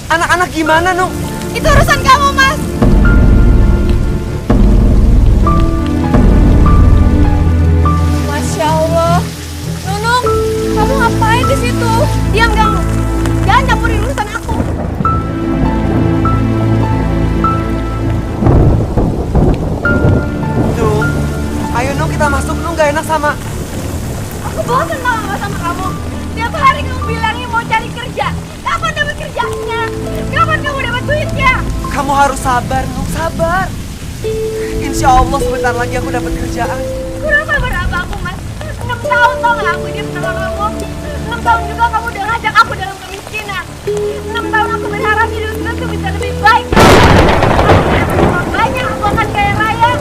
Anak-anak gimana, Nung? Itu urusan kamu, Mas. Masya Allah. Nunung, kamu ngapain di situ? Diam kamu. Jangan campurin urusan aku. Nung, ayo Nung kita masuk. Nung gak enak sama... Aku bosan sama kamu. Tiap hari kamu bilangnya mau cari kerja. Kapan dapat kerjanya? Kapan kamu dapat duitnya? Kamu harus sabar, Nung, sabar. Insya Allah sebentar lagi aku dapat kerjaan. Kurang sabar apa aku, Mas? 6 tahun tau gak aku hidup sama kamu? 6 tahun juga kamu udah ngajak aku dalam kemiskinan. 6 tahun aku berharap hidup kita tuh bisa lebih baik. Aku dapat uang banyak, aku akan kaya raya.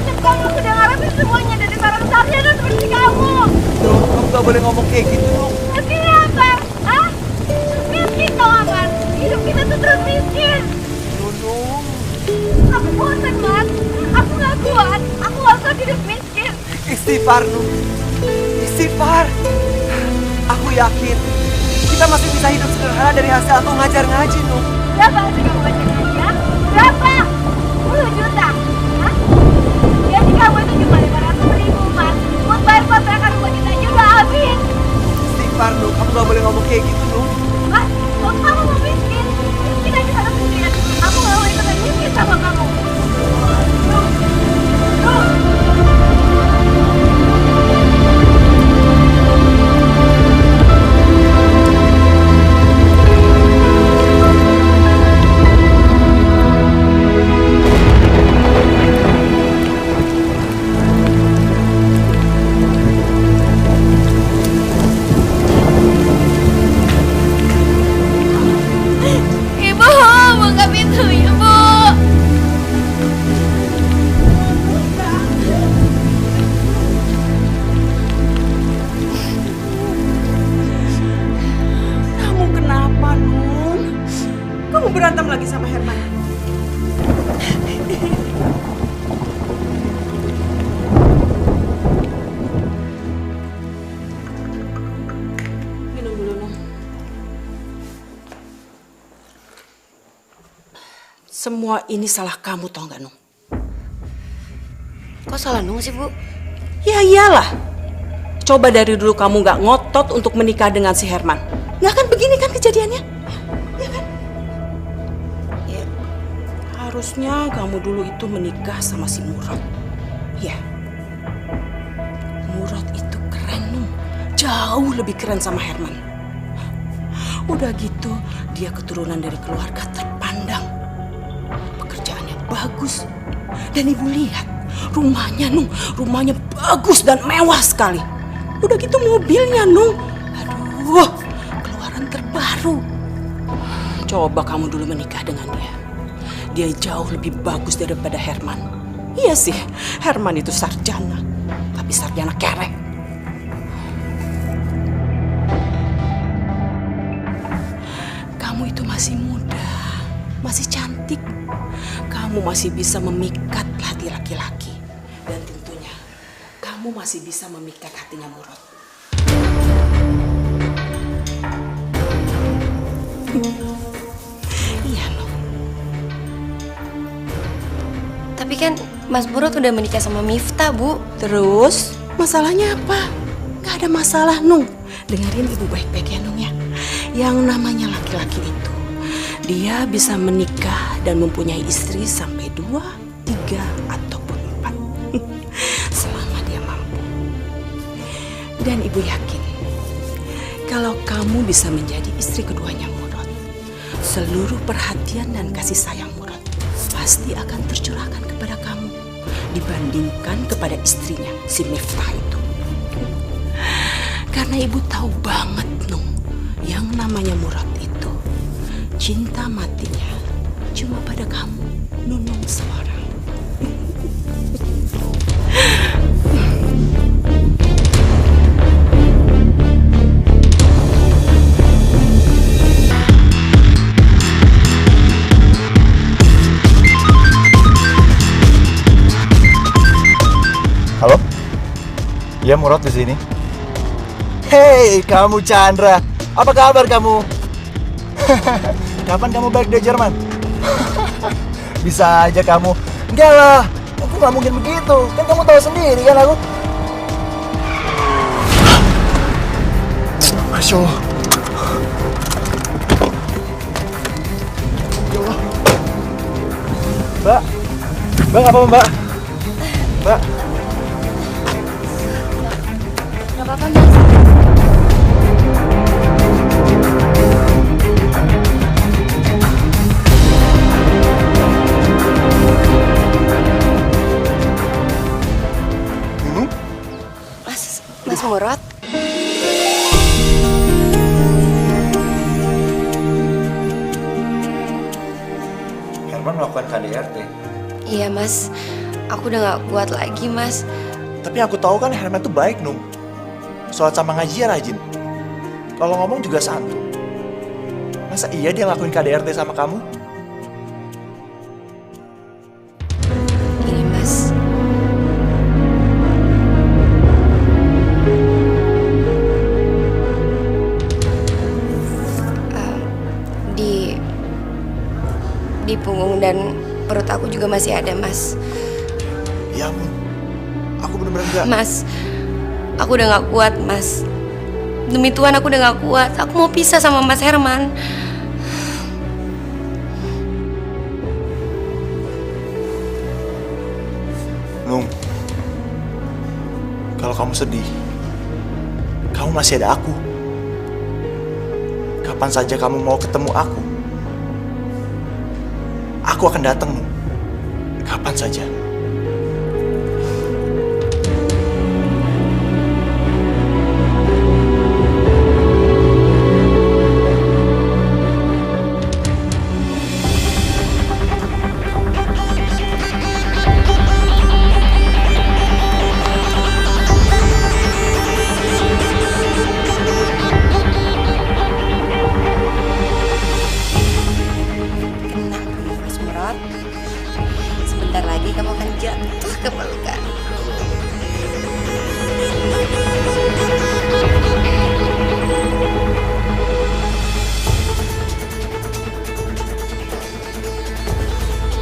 6 tahun aku udah ngarepin semuanya dari seorang sarjana seperti kamu. Nung, kamu gak boleh ngomong kayak gitu, Nung. Miskin apa? Hah? Miskin tau apa? Hidup kita tuh terus miskin. Nung. Aku bosan, Mas. Aku gak kuat. Aku gak kuat hidup miskin. Istighfar, Nung. Istighfar. Aku yakin kita masih bisa hidup sederhana dari hasil aku ngajar ngaji, Nung. Berapa hasil kamu ngajar ngaji, ya? Berapa? 10 juta? Hah? Gaji kamu itu cuma 500.000, Mas. Buat bayar kontrakan rumah kita aja udah habis. Istighfar, Nung. Kamu gak boleh ngomong kayak gitu, Nung. Mas, kalau kamu mau miskin aja sana sendirian. Aku gak mau ikutan miskin sama kamu. Nuh. Ibu, buka pintunya, Bu. Kamu kenapa, Nung? Kamu berantem lagi sama Herman? Minum dulu, Nung. Semua ini salah kamu, tau gak, Nung? Kok salah Nung sih, Bu? Ya iyalah. Coba dari dulu kamu gak ngotot untuk menikah dengan si Herman. Gak akan begini kan kejadiannya? Ya kan? Ya, Harusnya kamu dulu itu menikah sama si Murad. Ya. Murad itu keren, Nung. Jauh lebih keren sama Herman. Udah gitu, dia keturunan dari keluarga terpandang. Pekerjaannya bagus. Dan ibu lihat, rumahnya, Nung. Rumahnya bagus dan mewah sekali. Udah gitu mobilnya, Nung. Aduh, keluaran terbaru. Coba kamu dulu menikah dengan dia. Dia jauh lebih bagus daripada Herman. Iya sih, Herman itu sarjana. Tapi sarjana kerek. Kamu itu masih muda, masih cantik. Kamu masih bisa memikat hati laki-laki. Dan tentunya, kamu masih bisa memikat hatinya Murad. Iya loh. tapi kan Mas Murad udah menikah sama Miftah, Bu. Terus, masalahnya apa? Gak ada masalah, Nung. Dengerin ibu baik-baik ya, Nung ya. Yang namanya laki-laki itu, dia bisa menikah dan mempunyai istri sampai 2, 3, ataupun 4. Selama dia mampu. Dan ibu yakin, kalau kamu bisa menjadi istri keduanya Murad, seluruh perhatian dan kasih sayang Murad pasti akan tercurahkan kepada kamu dibandingkan kepada istrinya, si Miftah itu. Karena ibu tahu banget, Nung, yang namanya Murad itu cinta matinya cuma pada kamu, Nunung seorang. Ya, Murad di sini. Hei, kamu Chandra. Apa kabar kamu? Kapan kamu balik dari Jerman? Bisa aja kamu. Enggak lah, aku nggak mungkin begitu. Kan kamu tahu sendiri kan aku. Masya Allah. Ya Allah. Mbak, Mbak apa Mbak? Mbak. Gak apa-apa, Mas. Mas Murad? Herman melakukan KDRT. Iya, Mas. Aku udah gak kuat lagi, Mas. Tapi aku tahu kan Herman tuh baik, Nung. Sholat sama ngaji ya rajin. Kalau ngomong juga santun. Masa iya dia ngelakuin KDRT sama kamu? Ini, Mas. Di punggung dan perut aku juga masih ada, Mas. Ya ampun. Aku bener-bener enggak. Mas, aku udah gak kuat, Mas. Demi Tuhan aku udah gak kuat. Aku mau pisah sama Mas Herman. Nung, kalau kamu sedih, kamu masih ada aku. Kapan saja kamu mau ketemu aku akan datang, Nung. Kapan saja. Mas Murad, sebentar lagi kamu akan jatuh ke pelukan.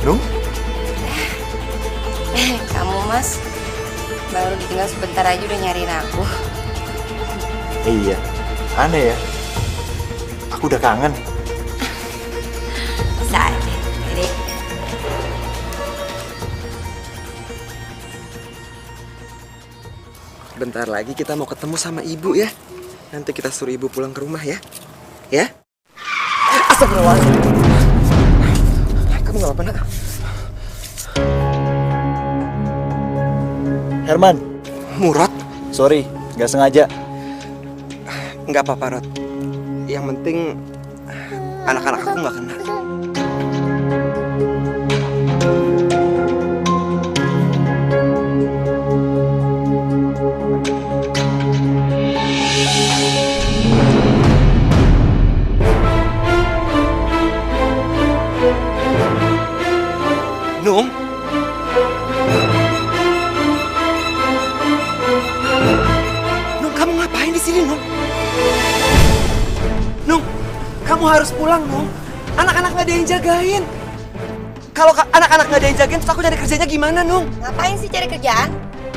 Nung? Kamu, Mas, baru ditinggal sebentar aja udah nyariin aku. Iya, aneh ya. Aku udah kangen. Bisa aja. Jadi, Bentar lagi kita mau ketemu sama ibu ya. Nanti kita suruh ibu pulang ke rumah ya. Ya? Astagfirullahaladzim. Kamu gak apa-apa, nak? Herman, Murad? sorry, nggak sengaja. Nggak apa-apa, Rod. Yang penting anak-anak aku nggak kena. Nung? Nung, kamu ngapain di sini, Nung? Nung, kamu harus pulang, Nung. Anak-anak nggak ada yang jagain. Kalau anak-anak nggak ada yang jagain, terus aku cari kerjanya gimana, Nung? ngapain sih cari kerjaan?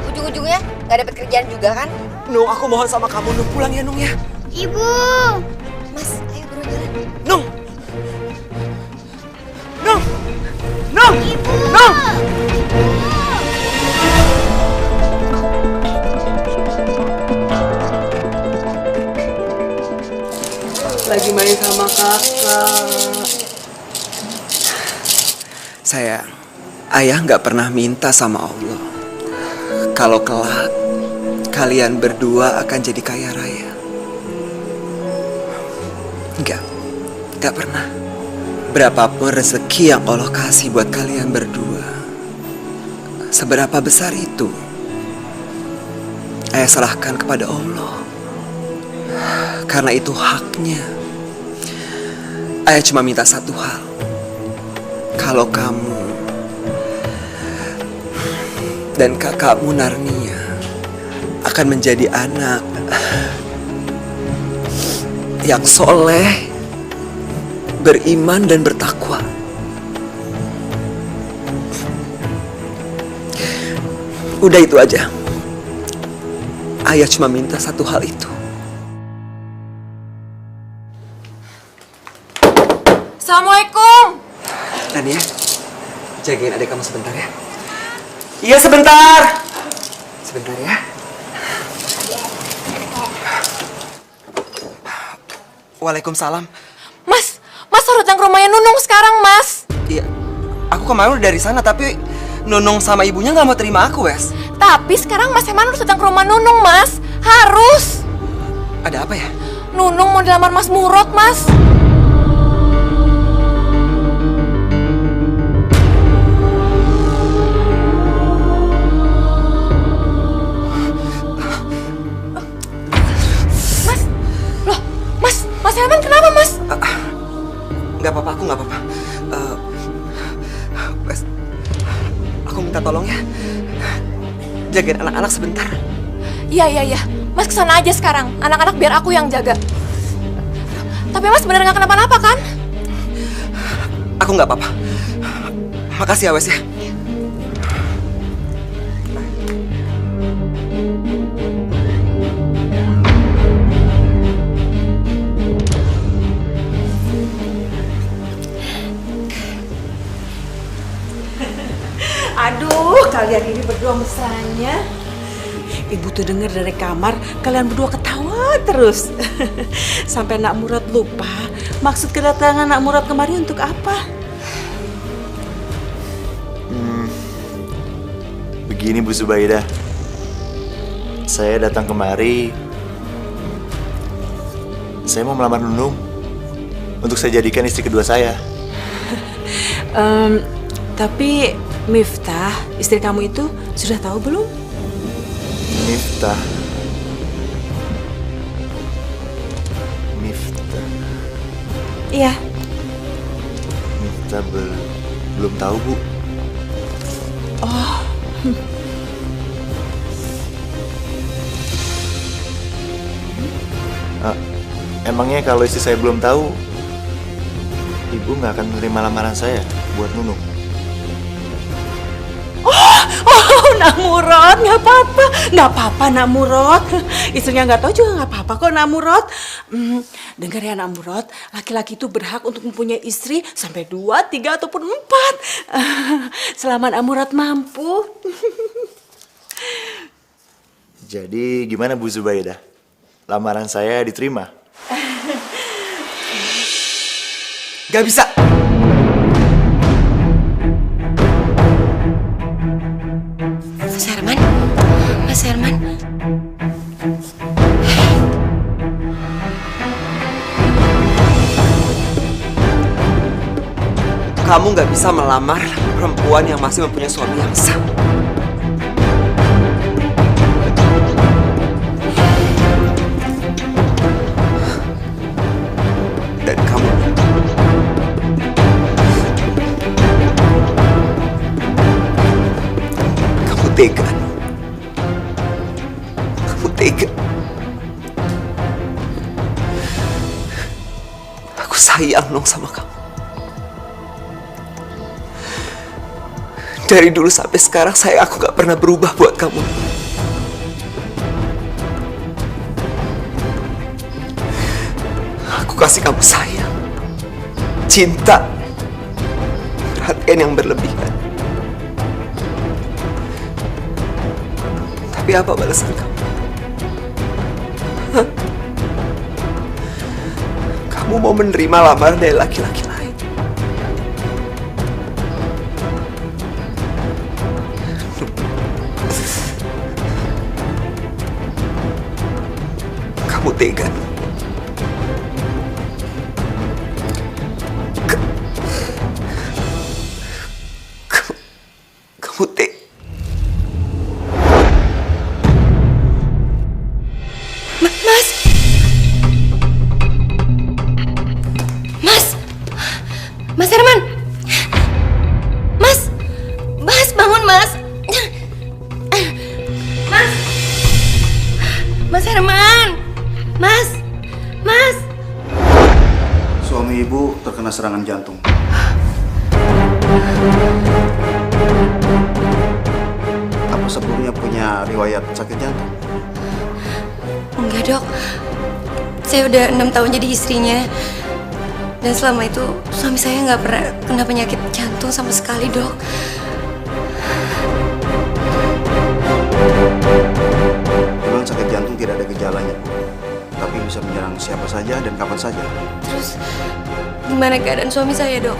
Ujung-ujungnya nggak dapet kerjaan juga kan? Nung, aku mohon sama kamu, Nung, pulang ya, Nung ya. Ibu. Mas, ayo buru jalan. Nung! Nung! Nung! Nung! Lagi main sama kakak. Sayang, ayah nggak pernah minta sama Allah kalau kelak kalian berdua akan jadi kaya raya. Nggak pernah. Berapapun rezeki yang Allah kasih buat kalian berdua, seberapa besar itu, ayah serahkan kepada Allah. Karena itu haknya. Ayah cuma minta satu hal. Kalau kamu dan kakakmu Narnia akan menjadi anak yang soleh, beriman dan bertakwa. Udah itu aja. Ayah cuma minta satu hal itu. Assalamualaikum. Tania, jagain adik kamu sebentar ya. Iya sebentar. Sebentar ya. Waalaikumsalam. Mas harus datang ke rumahnya Nunung sekarang, Mas. Iya, aku kemarin udah dari sana tapi Nunung sama ibunya nggak mau terima aku, Wes. Tapi sekarang Mas Herman harus datang ke rumah Nunung, Mas. Harus. Ada apa ya? Nunung mau dilamar Mas Murad, Mas. Mas Herman kenapa, Mas? Nggak apa-apa, aku nggak apa-apa. Wes, aku minta tolong ya. Jagain anak-anak sebentar. Iya. Mas kesana aja sekarang. Anak-anak biar aku yang jaga. Tapi Mas bener nggak kenapa-napa kan? Aku nggak apa-apa. Makasih ya, Wes ya. Aduh, kalian ini berdua mesranya. Ibu tuh denger dari kamar, kalian berdua ketawa terus. Sampai Nak Murad lupa maksud kedatangan Nak Murad kemari untuk apa. Begini Bu Zubaidah, saya datang kemari, saya mau melamar Nunung untuk saya jadikan istri kedua saya. Tapi Miftah, istri kamu itu sudah tahu belum? Miftah. Iya. Miftah belum tahu, Bu. Oh. Emangnya kalau istri saya belum tahu, Ibu nggak akan menerima lamaran saya buat Nunung? Oh, Nak Murad, nggak apa-apa Nak Murad. Istrinya nggak tahu juga nggak apa-apa kok Nak Murad. Dengar ya Nak Murad, laki-laki itu berhak untuk mempunyai istri sampai 2, 3 ataupun 4. Selama Nak Murad mampu. Jadi gimana Bu Zubaidah? Lamaran saya diterima? Gak bisa. Mas Herman. Kamu gak bisa melamar perempuan yang masih mempunyai suami yang sah. Dan kamu tega. Kamu tega. Aku sayang dong sama kamu. Dari dulu sampai sekarang aku gak pernah berubah buat kamu. Aku kasih kamu sayang, cinta, perhatian yang berlebihan. Tapi apa balasan kamu? Hah? Kamu mau menerima lamaran dari laki-laki lain? Kamu tega. Kamu tega. Mas Herman. Mas bangun, Mas. Mas Herman! Mas! Mas! Suami ibu terkena serangan jantung. Apa sebelumnya punya riwayat sakit jantung? Enggak, Dok. Saya udah 6 tahun jadi istrinya. Dan selama itu suami saya nggak pernah kena penyakit jantung sama sekali, Dok. Memang sakit jantung tidak ada gejalanya, Bu. Tapi bisa menyerang siapa saja dan kapan saja. Terus gimana keadaan suami saya, Dok?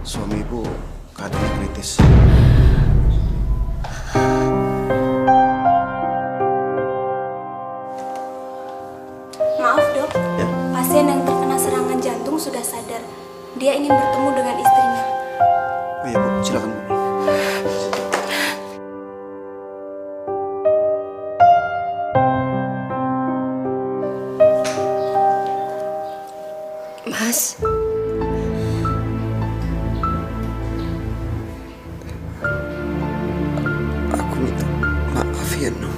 Suami ibu keadaannya kritis. Maaf dok, Ya. pasien yang terkena serangan jantung sudah sadar. Dia ingin bertemu dengan istrinya. Oh iya, Bu, silakan, Bu. Mas, Aku minta maaf ya, Nung.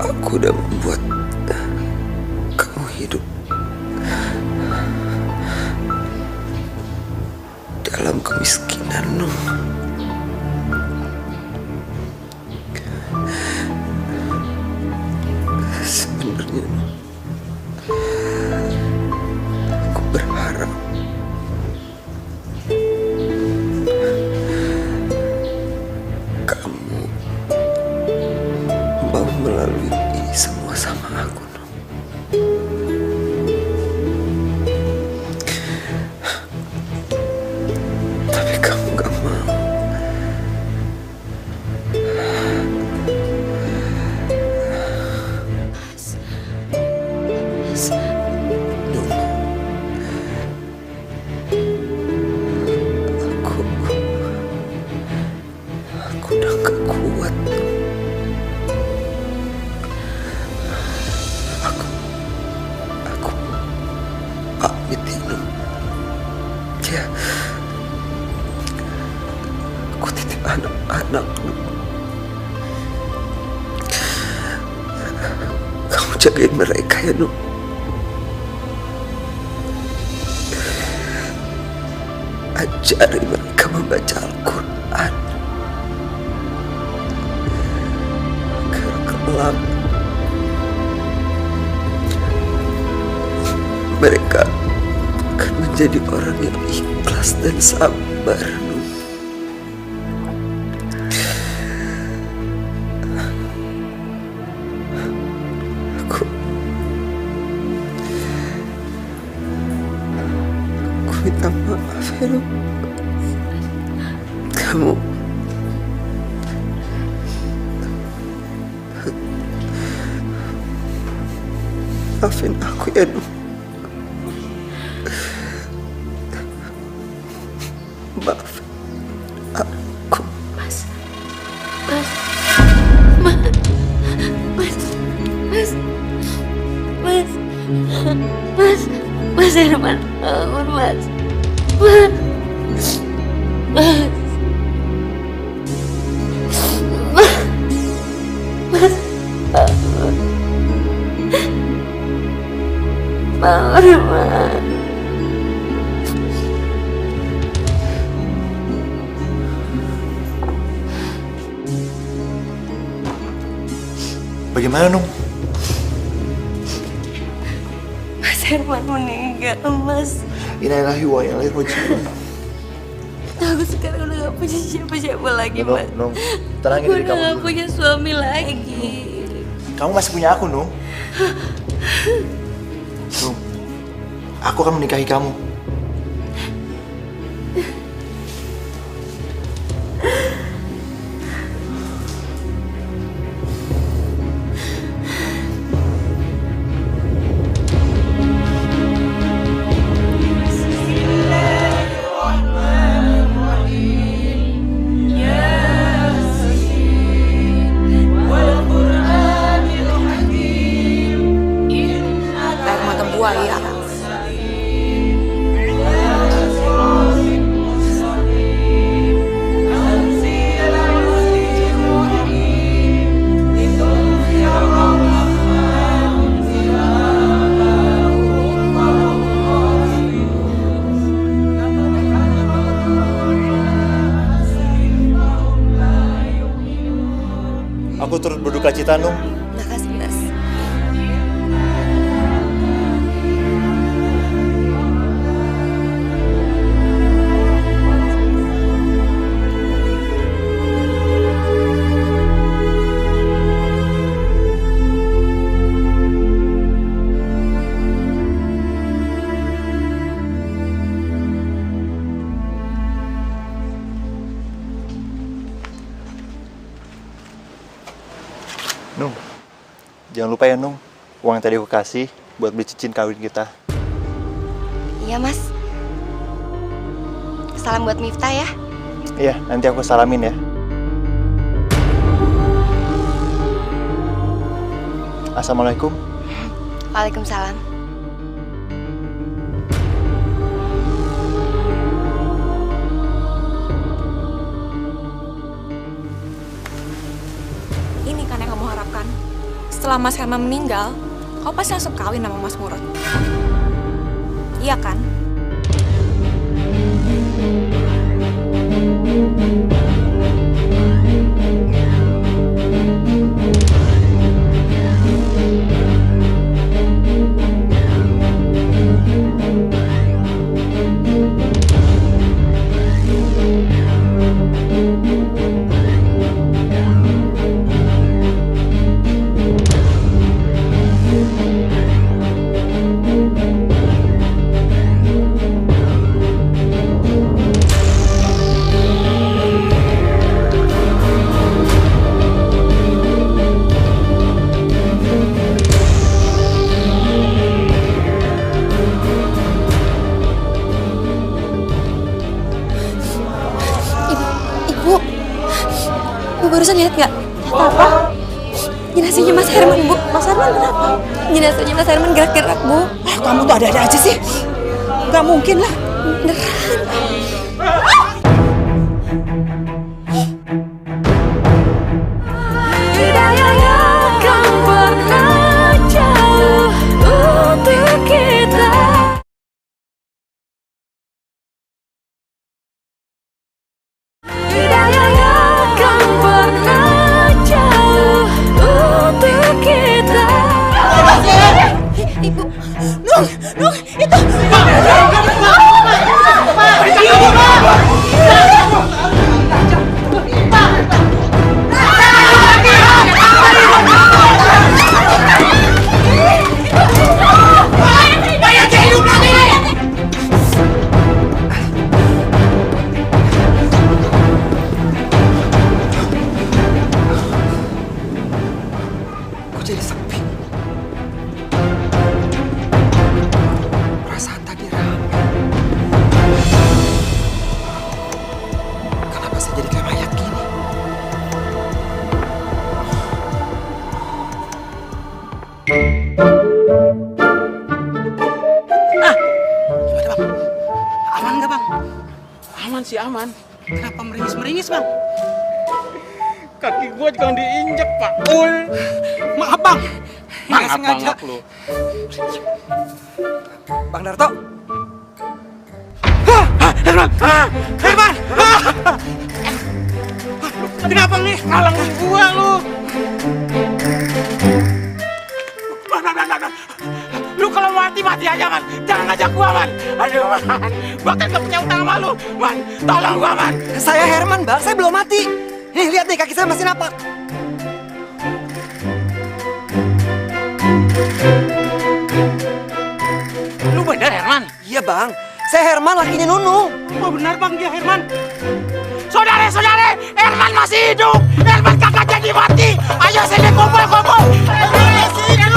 Aku udah membuat kamu hidup dalam kemiskinan, Nung. Sebenarnya, Nung, aku berharap kamu mau melalui ini semua sama aku, Nung. Tapi kamu gak mau. Nung, aku udah gak kuat. Aku pamit ya, Nung. Ya, aku titip anak-anak, Nung. Kamu jagain mereka ya, Nung. Ajari mereka membaca Al-Quran agar kelak mereka akan menjadi orang yang ikhlas dan sabar, Nung. Aku minta maaf ya, Nung. Kamu maafin aku ya, Nung. Maafin aku. Mas, Mas, Mas, Mas, Mas, Mas, Mas Herman, bangun Mas, Mas, Mas, bangun Mas. Bagaimana, Nung? Mas Herman meninggal, Mas. Innalillahi wa inna ilaihi raji'un. Aku sekarang udah gak punya siapa-siapa lagi, Nung, Mas. Nung, tenangin Aku diri udah kamu gak dulu. punya suami lagi. Kamu masih punya aku, Nung. Nung, aku akan menikahi kamu. Air mata buaya. berduka cita, Nung. Makasih, Mas. Nung, jangan lupa ya, Nung. Uang yang tadi aku kasih buat beli cincin kawin kita. Iya, Mas. Salam buat Miftah ya. Iya, nanti aku salamin ya. Assalamualaikum. Waalaikumsalam. Ini kan yang kamu harapkan. Setelah Mas Herman meninggal, kau pasti langsung kawin sama Mas Murad. Iya kan? Bu barusan lihat nggak? Apa? Jenazahnya Mas Herman, Bu. Mas Herman kenapa? Jenazahnya Mas Herman gerak-gerak, Bu. Ah, kamu tuh ada-ada aja sih. Gak mungkin lah. Beneran. Jadi sepi. Perasaan tadi ramai. Kenapa saya jadi kayak mayat gini? Gimana bang? Aman gak bang? Aman sih aman. Kenapa meringis-meringis bang? Kaki gua jangan diinjek, Pak Ul. Maaf bang. Nggak Apa sengaja. ngap lu? Bang Darto, Herman! Herman! Kenapa nih? Ngalangin gua lu. Lu kalau mati aja, Man. Jangan ngajak gua, Man. Aduh, Man. Gua kan gak punya utang sama lu. Man, tolong gua, Man. saya Herman bang, saya belum mati. Nih lihat nih, kaki saya masih napak. Lu bener, Herman? Iya bang, saya Herman lakinya Nunung. Oh benar bang, dia Herman. Saudara-saudara, Herman masih hidup. Herman kakak jadi mati. Ayo sini kumpul-kumpul. Herman masih hidup.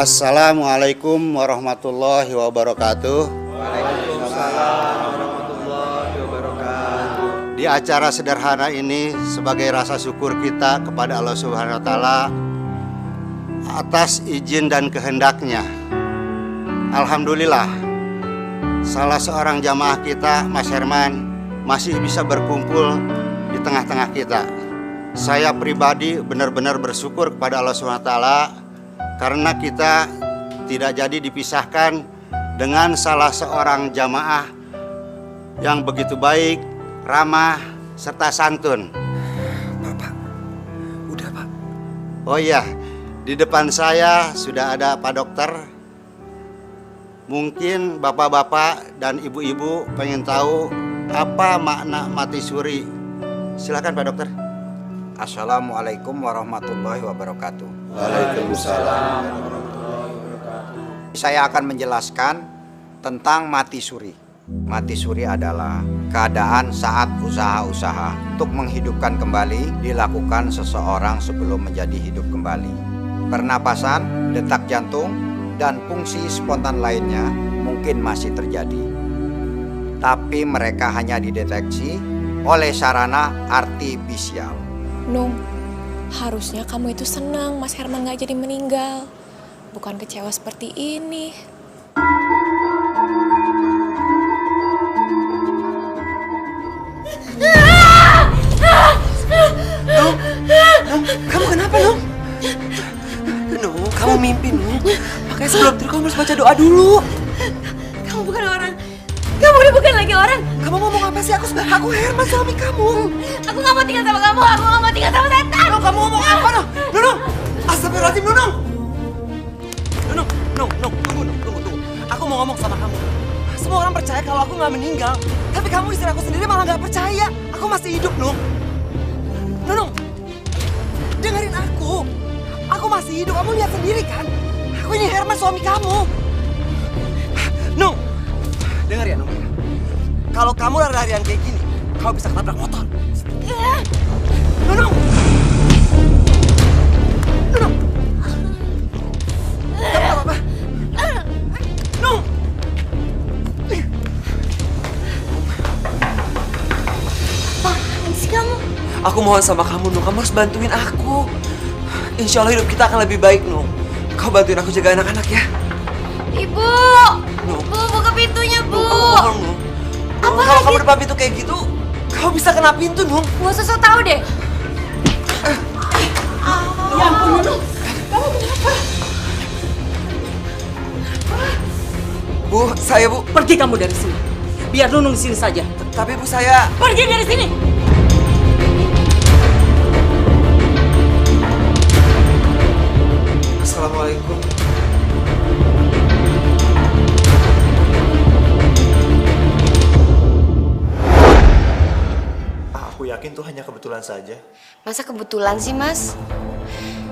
Assalamualaikum warahmatullahi wabarakatuh. Di acara sederhana ini sebagai rasa syukur kita kepada Allah Subhanahu wa taala atas izin dan kehendaknya. Alhamdulillah, salah seorang jamaah kita, Mas Herman, masih bisa berkumpul di tengah-tengah kita. Saya pribadi benar-benar bersyukur kepada Allah Subhanahu wa taala karena kita tidak jadi dipisahkan dengan salah seorang jamaah yang begitu baik, ramah, serta santun. Pak, udah Pak. Oh iya, di depan saya sudah ada Pak Dokter. Mungkin bapak-bapak dan ibu-ibu pengen tahu apa makna mati suri. Silakan Pak Dokter. Assalamualaikum warahmatullahi wabarakatuh. Waalaikumsalam. Saya akan menjelaskan tentang mati suri. Mati suri adalah keadaan saat usaha-usaha untuk menghidupkan kembali dilakukan seseorang sebelum menjadi hidup kembali. Pernapasan, detak jantung, dan fungsi spontan lainnya mungkin masih terjadi. Tapi mereka hanya dideteksi oleh sarana artifisial. Nung, harusnya kamu itu senang Mas Herman gak jadi meninggal. Bukan kecewa seperti ini. Nung, kamu kenapa Nung? Nung, kamu mimpi Nung. Makanya sebelum tidur kamu harus baca doa dulu. Kamu bukan orang. Kamu udah bukan lagi orang. Kamu ngomong apa sih? Aku Herman, suami kamu. Aku gak mau tinggal sama kamu. Aku gak mau tinggal sama setan. Nung, kamu ngomong apa Nung? Nung, astagfirullahaladzim Nung. Nung, tunggu. Aku mau ngomong sama kamu. Semua orang percaya kalau aku nggak meninggal. Tapi kamu istri aku sendiri malah nggak percaya. Aku masih hidup, Nung. Nung, dengerin aku. Aku masih hidup, kamu lihat sendiri kan? Aku ini Herman, suami kamu. Nung, denger ya Nung. Kalau kamu lari-larian kayak gini, kamu bisa ketabrak motor. Nung. Kamu apa? Nung. Apaan sih kamu? Aku mohon sama kamu, Nung. Kamu harus bantuin aku. Insya Allah hidup kita akan lebih baik, Nung. Kau bantuin aku jaga anak-anak ya. Ibu! Nung. Bu, buka pintunya, Bu! Nung, aku mohon, Nung. Apa Kalau lagi? kamu depan pintu kayak gitu, kau bisa kena pintu, Nung. Gak usah sok tau deh. Ya ampun, Nung. Kamu kenapa? Bu, saya Bu. Pergi kamu dari sini. Biar Nunung di sini saja. Tapi Bu, saya... Pergi dari sini. Assalamualaikum. Aku yakin tuh hanya kebetulan saja. Masa kebetulan sih, Mas?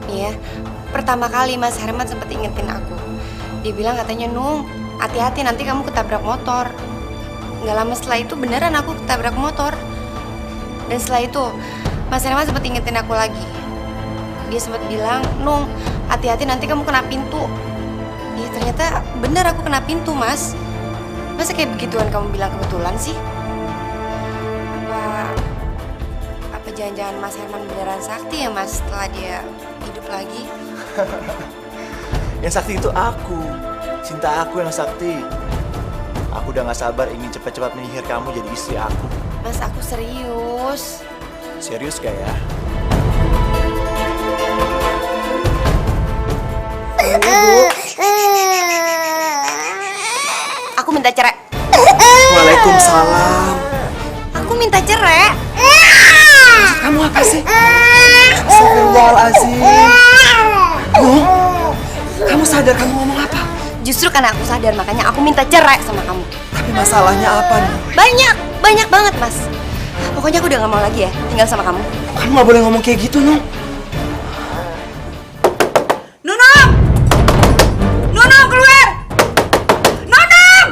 Nih ya, pertama kali Mas Herman sempat ingetin aku. Dia bilang katanya, Nung, hati-hati nanti kamu ketabrak motor. Nggak lama setelah itu beneran aku ketabrak motor. Dan setelah itu, Mas Herman sempat ingetin aku lagi. Dia sempat bilang, Nung, hati-hati nanti kamu kena pintu. Ya ternyata bener aku kena pintu, Mas. Masa kayak begituan kamu bilang kebetulan sih? Apa jangan-jangan Mas Herman beneran sakti ya, Mas, setelah dia hidup lagi? Yang sakti itu aku. Cinta aku yang sakti. Aku udah gak sabar ingin cepat-cepat menyihir kamu jadi istri aku. Mas, aku serius. Serius gak ya? Aku minta cerai. Waalaikumsalam. Aku minta cerai. Maksud kamu apa sih? Astagfirullahaladzim. Nung, kamu sadar kamu ngomong apa? Justru karena aku sadar, makanya aku minta cerai sama kamu. Tapi masalahnya apa nih? Banyak banget, Mas. Pokoknya aku udah gak mau lagi ya tinggal sama kamu. Kamu gak boleh ngomong kayak gitu, Nung. Nunung! Nunung, keluar! Nunung!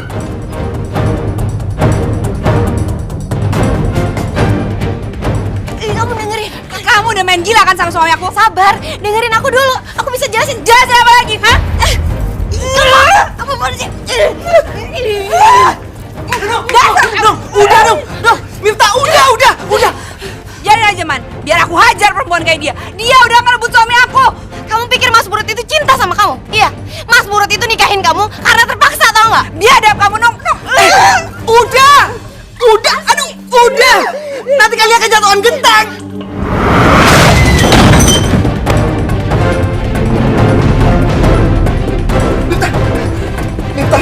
Kamu dengerin. Kamu udah main gila kan sama suami aku? Sabar, dengerin aku dulu. Aku bisa jelasin. Jelasin apa lagi, hah? Apa mau sih? Nung, udah, Nung. Mifta, udah. Biarin aja, Man. Biar aku hajar perempuan kayak dia. Dia udah ngerebut suami aku. Kamu pikir Mas Murut itu cinta sama kamu? Iya. Mas Murut itu nikahin kamu karena terpaksa, tau nggak? Biadab kamu, Nung. Udah. Aduh, udah. Nanti kalian kejatuhan genteng. Mifta.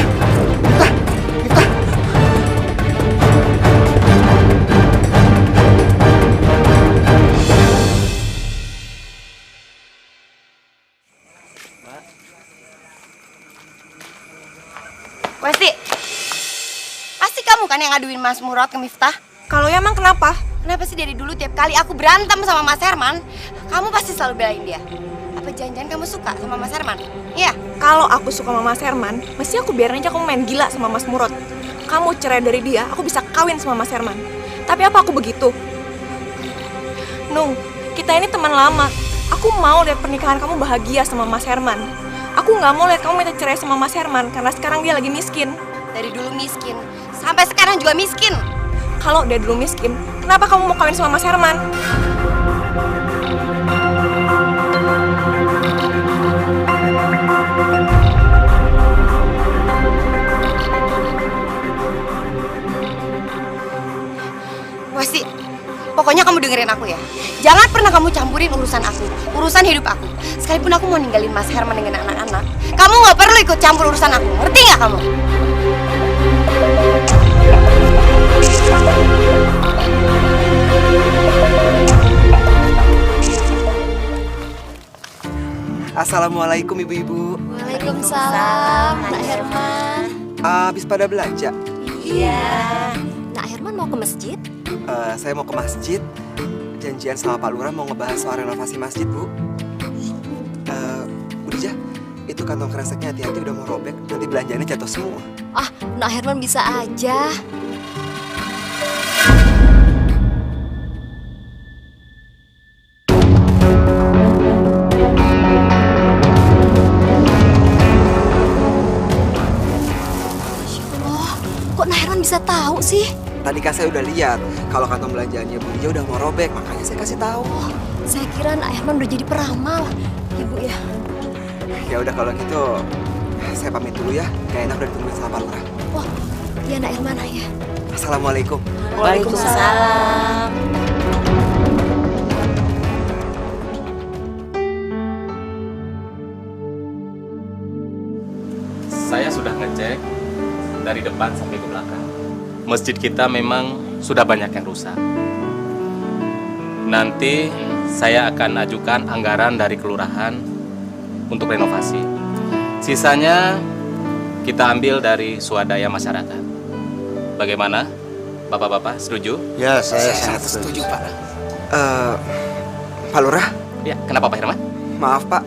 Pasti kamu kan yang ngaduin Mas Murad ke Miftah? Kalau ya emang kenapa? Kenapa sih dari dulu tiap kali aku berantem sama Mas Herman, kamu pasti selalu belain dia? Apa jangan-jangan kamu suka sama Mas Herman? Iya? Kalau aku suka sama Mas Herman, mesti aku biarin aja kamu main gila sama Mas Murad. Kamu cerai dari dia, aku bisa kawin sama Mas Herman. Tapi apa aku begitu? Nung, kita ini teman lama. Aku mau lihat pernikahan kamu bahagia sama Mas Herman. Aku nggak mau lihat kamu minta cerai sama Mas Herman karena sekarang dia lagi miskin. Dari dulu miskin, sampai sekarang juga miskin. Kalau dia dulu miskin, kenapa kamu mau kawin sama Mas Herman? Wasti, pokoknya kamu dengerin aku ya. Jangan pernah kamu campurin urusan aku, urusan hidup aku. Sekalipun aku mau ninggalin Mas Herman dengan anak-anak, kamu nggak perlu ikut campur urusan aku. Ngerti nggak kamu? Assalamualaikum ibu-ibu. Waalaikumsalam, Nak Herman. Habis pada belanja? Iya. Nak Herman mau ke masjid? Saya mau ke masjid. Janjian sama Pak Lurah mau ngebahas soal renovasi masjid, Bu. Bu Dija, itu kantong kreseknya hati-hati udah mau robek. Nanti belanjanya jatuh semua. Ah, Nak Herman bisa aja. Kok Nak Herman bisa tahu sih? Tadi kan saya udah lihat kalau kantong belanjaannya Bu Dija udah mau robek, makanya saya kasih tahu. Oh, saya kira Nak Herman udah jadi peramal. Ibu ya. Ya udah kalau gitu, saya pamit dulu ya. Gak enak udah ditungguin sama Pak Lurah. Oh, iya Nak Herman ya. Assalamualaikum. Waalaikumsalam. Saya sudah ngecek dari depan sampai ke belakang. Masjid kita memang sudah banyak yang rusak. Nanti saya akan ajukan anggaran dari kelurahan untuk renovasi. Sisanya kita ambil dari swadaya masyarakat. Bagaimana? Bapak-bapak setuju? Ya, saya sangat setuju, Pak. Pak Lurah? Ya, kenapa Pak Herman? Maaf, Pak.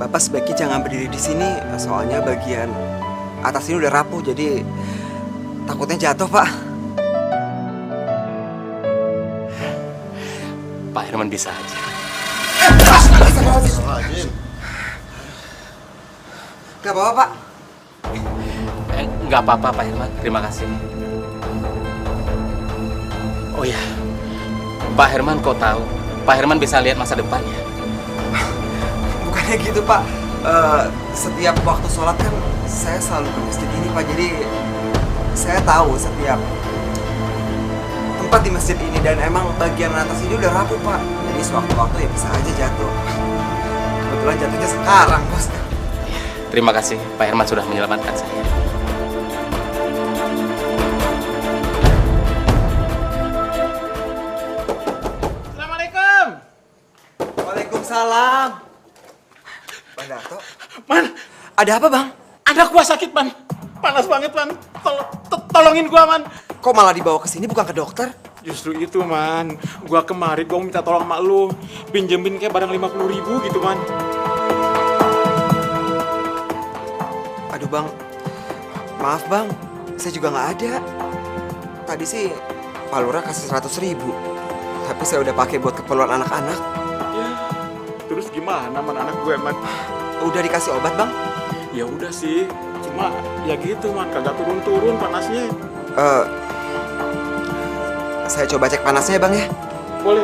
Bapak sebaiknya jangan berdiri di sini, soalnya bagian atas ini udah rapuh, jadi takutnya jatuh, Pak. Pak Herman bisa aja. Gak apa-apa, Pak. Nggak apa-apa, Pak Herman. Terima kasih. Oh ya, Pak Herman kok tahu? Pak Herman bisa lihat masa depannya. Bukannya gitu, Pak. Setiap waktu sholat kan saya selalu ke masjid ini, Pak. Jadi saya tahu setiap tempat di masjid ini, dan emang bagian atas ini udah rapuh, Pak. Jadi sewaktu-waktu ya bisa aja jatuh. Kebetulan jatuhnya sekarang, Bos. Terima kasih, Pak Herman sudah menyelamatkan saya. Assalamualaikum. Waalaikumsalam. Bang Darto. Man, ada apa, Bang? anak gua sakit, Man. Panas banget, Man. Tolongin gua, Man. Kok malah dibawa ke sini bukan ke dokter? Justru itu, Man. Gua kemarin gua minta tolong sama lu. Pinjemin kayak barang 50.000 gitu, Man. Aduh, Bang. Maaf, Bang. Saya juga nggak ada. Tadi sih Pak Lurah kasih 100.000. Tapi saya udah pakai buat keperluan anak-anak. Ya, terus gimana, Man, anak gue, Man? Udah dikasih obat, Bang? Ya udah sih. Cuma ya gitu, Man. Kagak turun-turun panasnya. Saya coba cek panasnya ya, Bang ya? Boleh.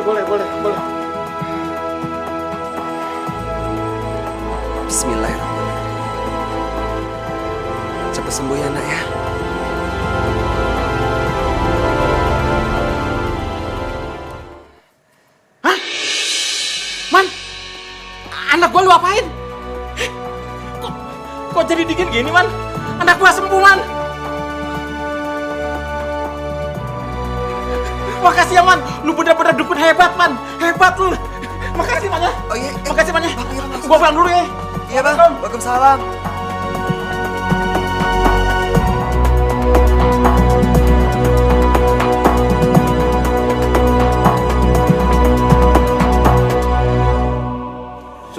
Bismillahirrahmanirrahim. Cepat sembuh ya, Nak ya. Hah? Man, anak gua lu apain? Kok jadi dingin gini, Man? Anak gua sembuh, Man. Makasih ya, Man. Lu bener-bener dukun hebat, Man. Hebat lu. Makasih, Man ya. Oh iya. Makasih, Man ya. Gua pulang dulu ya. Iya, Bang. Waalaikumsalam.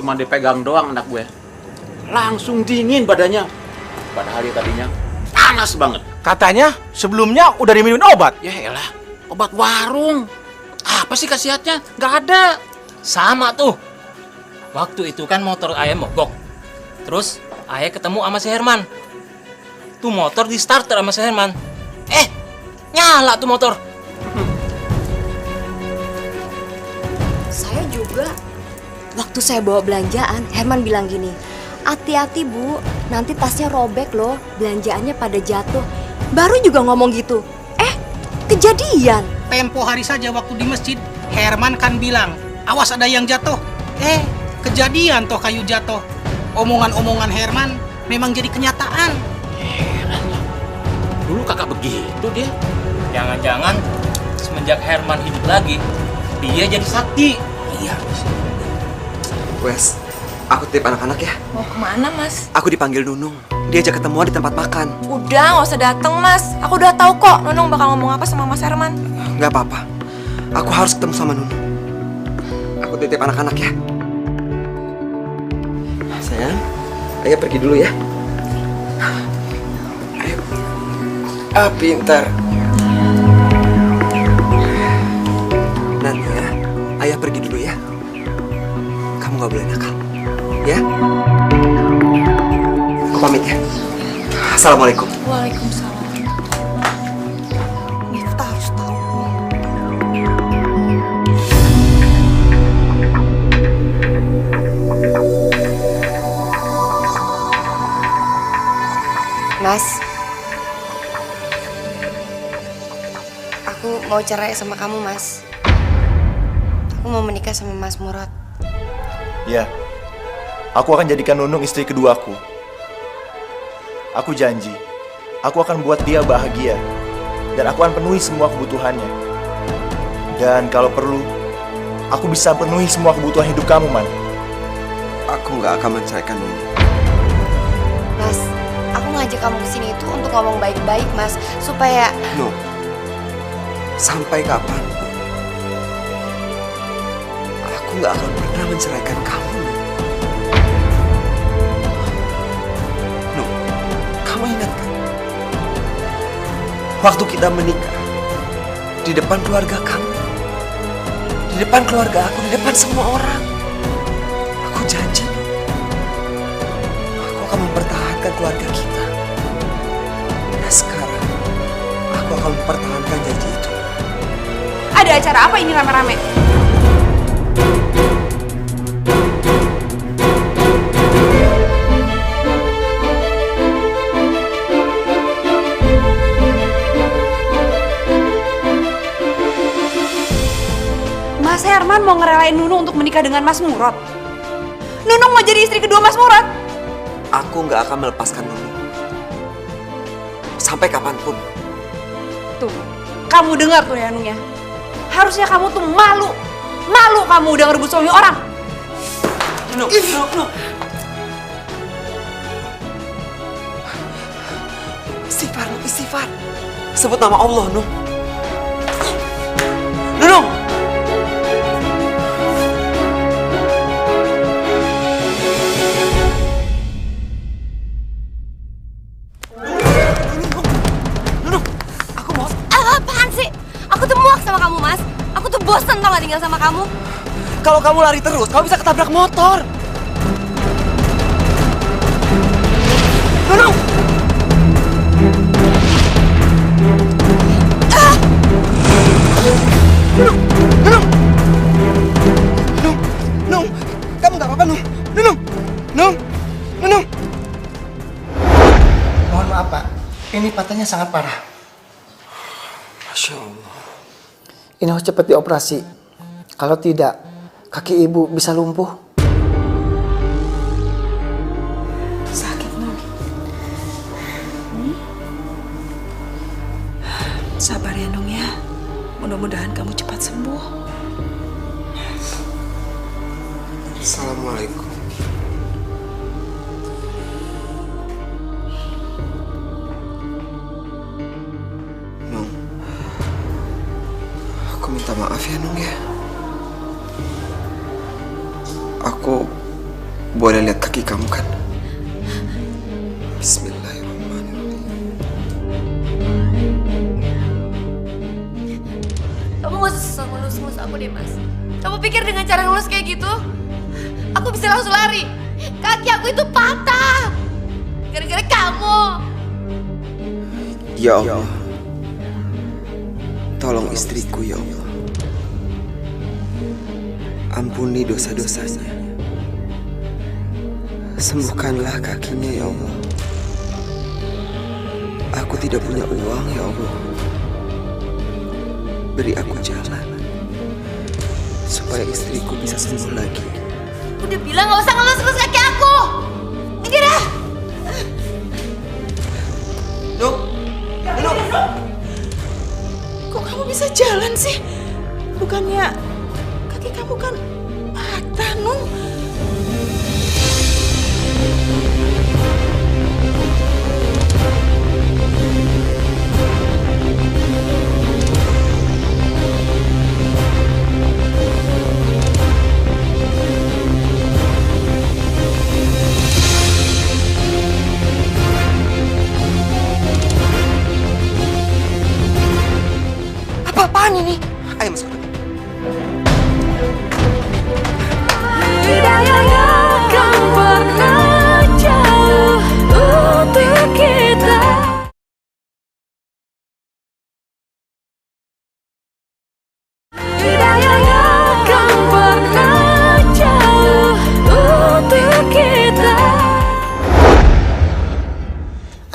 cuma dipegang doang anak gue, langsung dingin badannya. Padahal dia tadinya panas banget. Katanya sebelumnya udah diminum obat. Ya elah, obat warung. Apa sih khasiatnya? Nggak ada. Sama tuh. Waktu itu kan motor ayah mogok. Terus ayah ketemu sama si Herman. Tuh motor di starter sama si Herman. Nyala tuh motor. Saya juga. Waktu saya bawa belanjaan, Herman bilang gini, hati-hati Bu, nanti tasnya robek loh, belanjaannya pada jatuh. Baru juga ngomong gitu. Kejadian. Tempo hari saja waktu di masjid, Herman kan bilang, awas ada yang jatuh. Kejadian toh kayu jatuh. Omongan-omongan Herman memang jadi kenyataan. Heran ya. Dulu kakak begitu dia. Jangan-jangan semenjak Herman hidup lagi, dia jadi sakti. Iya. Wes, aku titip anak-anak ya. Mau kemana, Mas? Aku dipanggil Nunung. Diajak ketemuan di tempat makan. Udah, nggak usah dateng, Mas. Aku udah tahu kok Nunung bakal ngomong apa sama Mas Herman. Nggak apa-apa. Aku harus ketemu sama Nunung. Aku titip anak-anak ya. Sayang, ayah pergi dulu ya. Ayo. Pintar. Nanti ya, ayah pergi dulu ya. Kamu nggak boleh nakal, ya? Aku pamit ya. Assalamualaikum. Waalaikumsalam. Kita harus tahu. Mas, aku mau cerai sama kamu, Mas. Aku mau menikah sama Mas Murad. Ya, aku akan jadikan Nunung istri keduaku. Aku janji, aku akan buat dia bahagia. Dan aku akan penuhi semua kebutuhannya. Dan kalau perlu, aku bisa penuhi semua kebutuhan hidup kamu, Man. Aku nggak akan menceraikan Nunung. Mas, aku ngajak kamu kesini itu untuk ngomong baik-baik, Mas. Supaya... No. Sampai kapan? Aku nggak akan pernah menceraikan kamu. No, kamu ingat kan? Waktu kita menikah, di depan keluarga kamu, di depan keluarga aku, di depan semua orang, aku janji, aku akan mempertahankan keluarga kita. Nah sekarang, aku akan mempertahankan janji itu. Ada acara apa ini rame-rame? Mas Herman mau ngerelain Nunung untuk menikah dengan Mas Murad. Nunung mau jadi istri kedua Mas Murad. Aku nggak akan melepaskan Nunung. Sampai kapanpun. Tuh, kamu dengar tuh ya Nung ya. Harusnya kamu tuh malu. Malu kamu udah ngerebut suami orang. Nunung. Istighfar, Nung, istighfar. Sebut nama Allah, Nung. Nunung! Apaan sih? Aku tuh muak sama kamu, Mas. Aku tuh bosan tau gak tinggal sama kamu. Kalau kamu lari terus, kamu bisa ketabrak motor. Nunung! Nung, kamu nggak apa-apa, Nung. Nung. Mohon maaf, Pak. Ini patahnya sangat parah. Masya Allah. Ini harus cepat dioperasi. Kalau tidak, kaki ibu bisa lumpuh. Sakit, Nung. Sabar ya, Nung ya. Mudah-mudahan kamu cepat sembuh. Assalamualaikum. Nung, aku minta maaf ya, Nung ya. Aku boleh lihat kaki kamu kan? Bismillahirrahmanirrahim. Kamu gak usah ngelus-ngelus aku deh, Mas. Kamu pikir dengan cara ngelus kayak gitu, aku bisa langsung lari? Kaki aku itu patah gara-gara kamu. Ya Allah, tolong istriku ya Allah. Ampuni dosa-dosanya. Sembuhkanlah kakinya ya Allah. Aku tidak punya uang ya Allah. Beri aku jalan supaya istriku bisa sembuh lagi. Udah bilang gak usah ngelus-ngelus kaki aku. Minggir dah. Nuk, Kok kamu bisa jalan sih? Bukannya kaki kamu kan patah, Nung? Apa-apaan ini? Ayo masuk.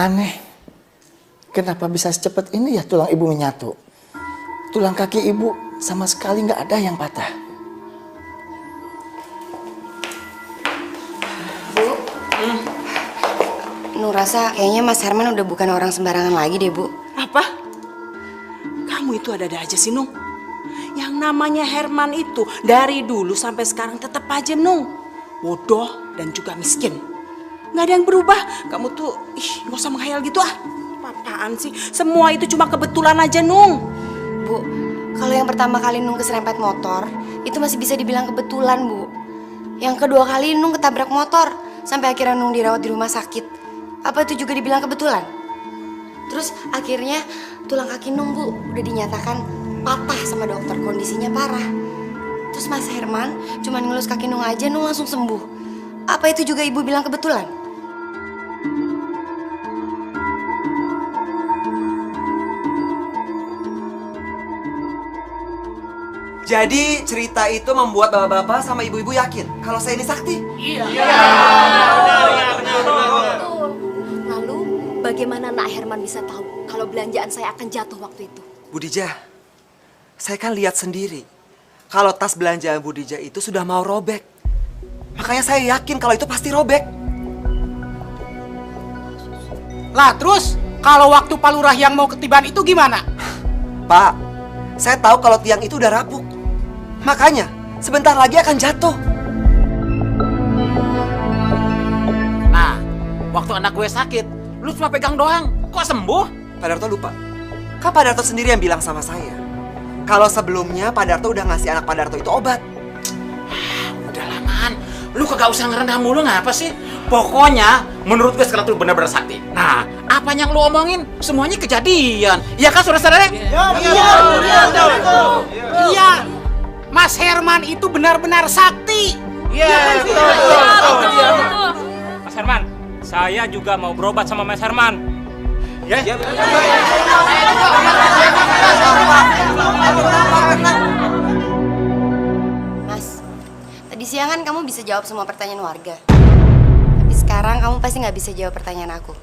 Aneh, kenapa bisa secepat ini ya tulang ibu menyatu? Tulang kaki ibu sama sekali nggak ada yang patah. Nur rasa kayaknya Mas Herman udah bukan orang sembarangan lagi deh, Bu. Apa? Kamu itu ada-ada aja sih, Nung. Yang namanya Herman itu dari dulu sampai sekarang tetap aja, Nung, bodoh dan juga miskin. Nggak ada yang berubah. Kamu tuh, nggak usah menghayal gitu ah. Apaan sih? Semua itu cuma kebetulan aja, Nung. Bu, kalau yang pertama kali Nung keserempet motor, itu masih bisa dibilang kebetulan, Bu. Yang kedua kali Nung ketabrak motor, sampai akhirnya Nung dirawat di rumah sakit. Apa itu juga dibilang kebetulan? Terus akhirnya tulang kaki Nung, Bu, udah dinyatakan patah sama dokter, kondisinya parah. Terus Mas Herman cuma ngelus kaki Nung aja, Nung langsung sembuh. Apa itu juga Ibu bilang kebetulan? Jadi cerita itu membuat bapak-bapak sama ibu-ibu yakin kalau saya ini sakti? Iya. Lalu bagaimana Nak Herman bisa tahu kalau belanjaan saya akan jatuh waktu itu? Bu Dija, saya kan lihat sendiri kalau tas belanjaan Bu Dija itu sudah mau robek. Makanya saya yakin kalau itu pasti robek. Lah terus kalau waktu Pak Lurah yang mau ketiban itu gimana? Pak, saya tahu kalau tiang itu udah rapuh. Makanya sebentar lagi akan jatuh. Nah, waktu anak gue sakit, lu cuma pegang doang. Kok sembuh? Pak Darto lupa. Kan Pak Darto sendiri yang bilang sama saya kalau sebelumnya Pak Darto udah ngasih anak Pak Darto itu obat. Udahlah, Man. Lu kagak usah ngerendah mulu ngapa sih? Pokoknya menurut gue sekarang tuh benar-benar sakti. Nah, apa yang lu omongin semuanya kejadian. Iya kan, saudara-saudara? Iya. Mas Herman itu benar-benar sakti. Iya, betul. Mas Herman, saya juga mau berobat sama Mas Herman. Ya. Mas, tadi siang kan kamu bisa jawab semua pertanyaan warga. Tapi sekarang kamu pasti nggak bisa jawab pertanyaan aku.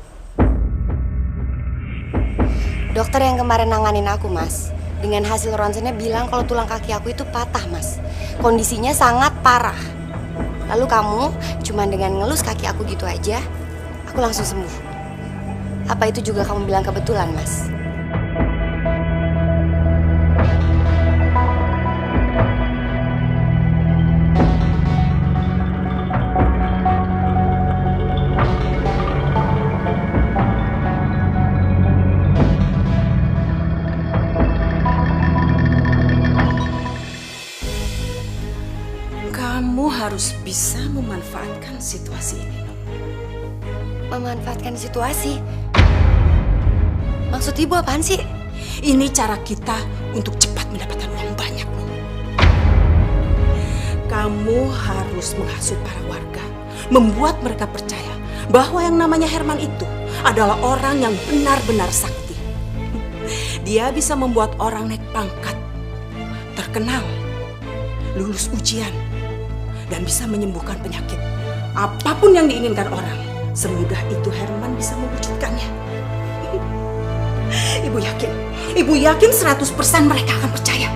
Dokter yang kemarin nanganin aku, Mas, dengan hasil ronsennya bilang kalau tulang kaki aku itu patah, Mas. Kondisinya sangat parah. Lalu kamu cuma dengan ngelus kaki aku gitu aja, aku langsung sembuh. Apa itu juga kamu bilang kebetulan, Mas? Kamu harus bisa memanfaatkan situasi ini. Memanfaatkan situasi? Maksud ibu apaan sih? Ini cara kita untuk cepat mendapatkan uang banyak. Kamu harus menghasut para warga, membuat mereka percaya bahwa yang namanya Herman itu adalah orang yang benar-benar sakti. Dia bisa membuat orang naik pangkat, terkenal, lulus ujian, dan bisa menyembuhkan penyakit. Apapun yang diinginkan orang, semudah itu Herman bisa mewujudkannya. Ibu yakin 100% mereka akan percaya.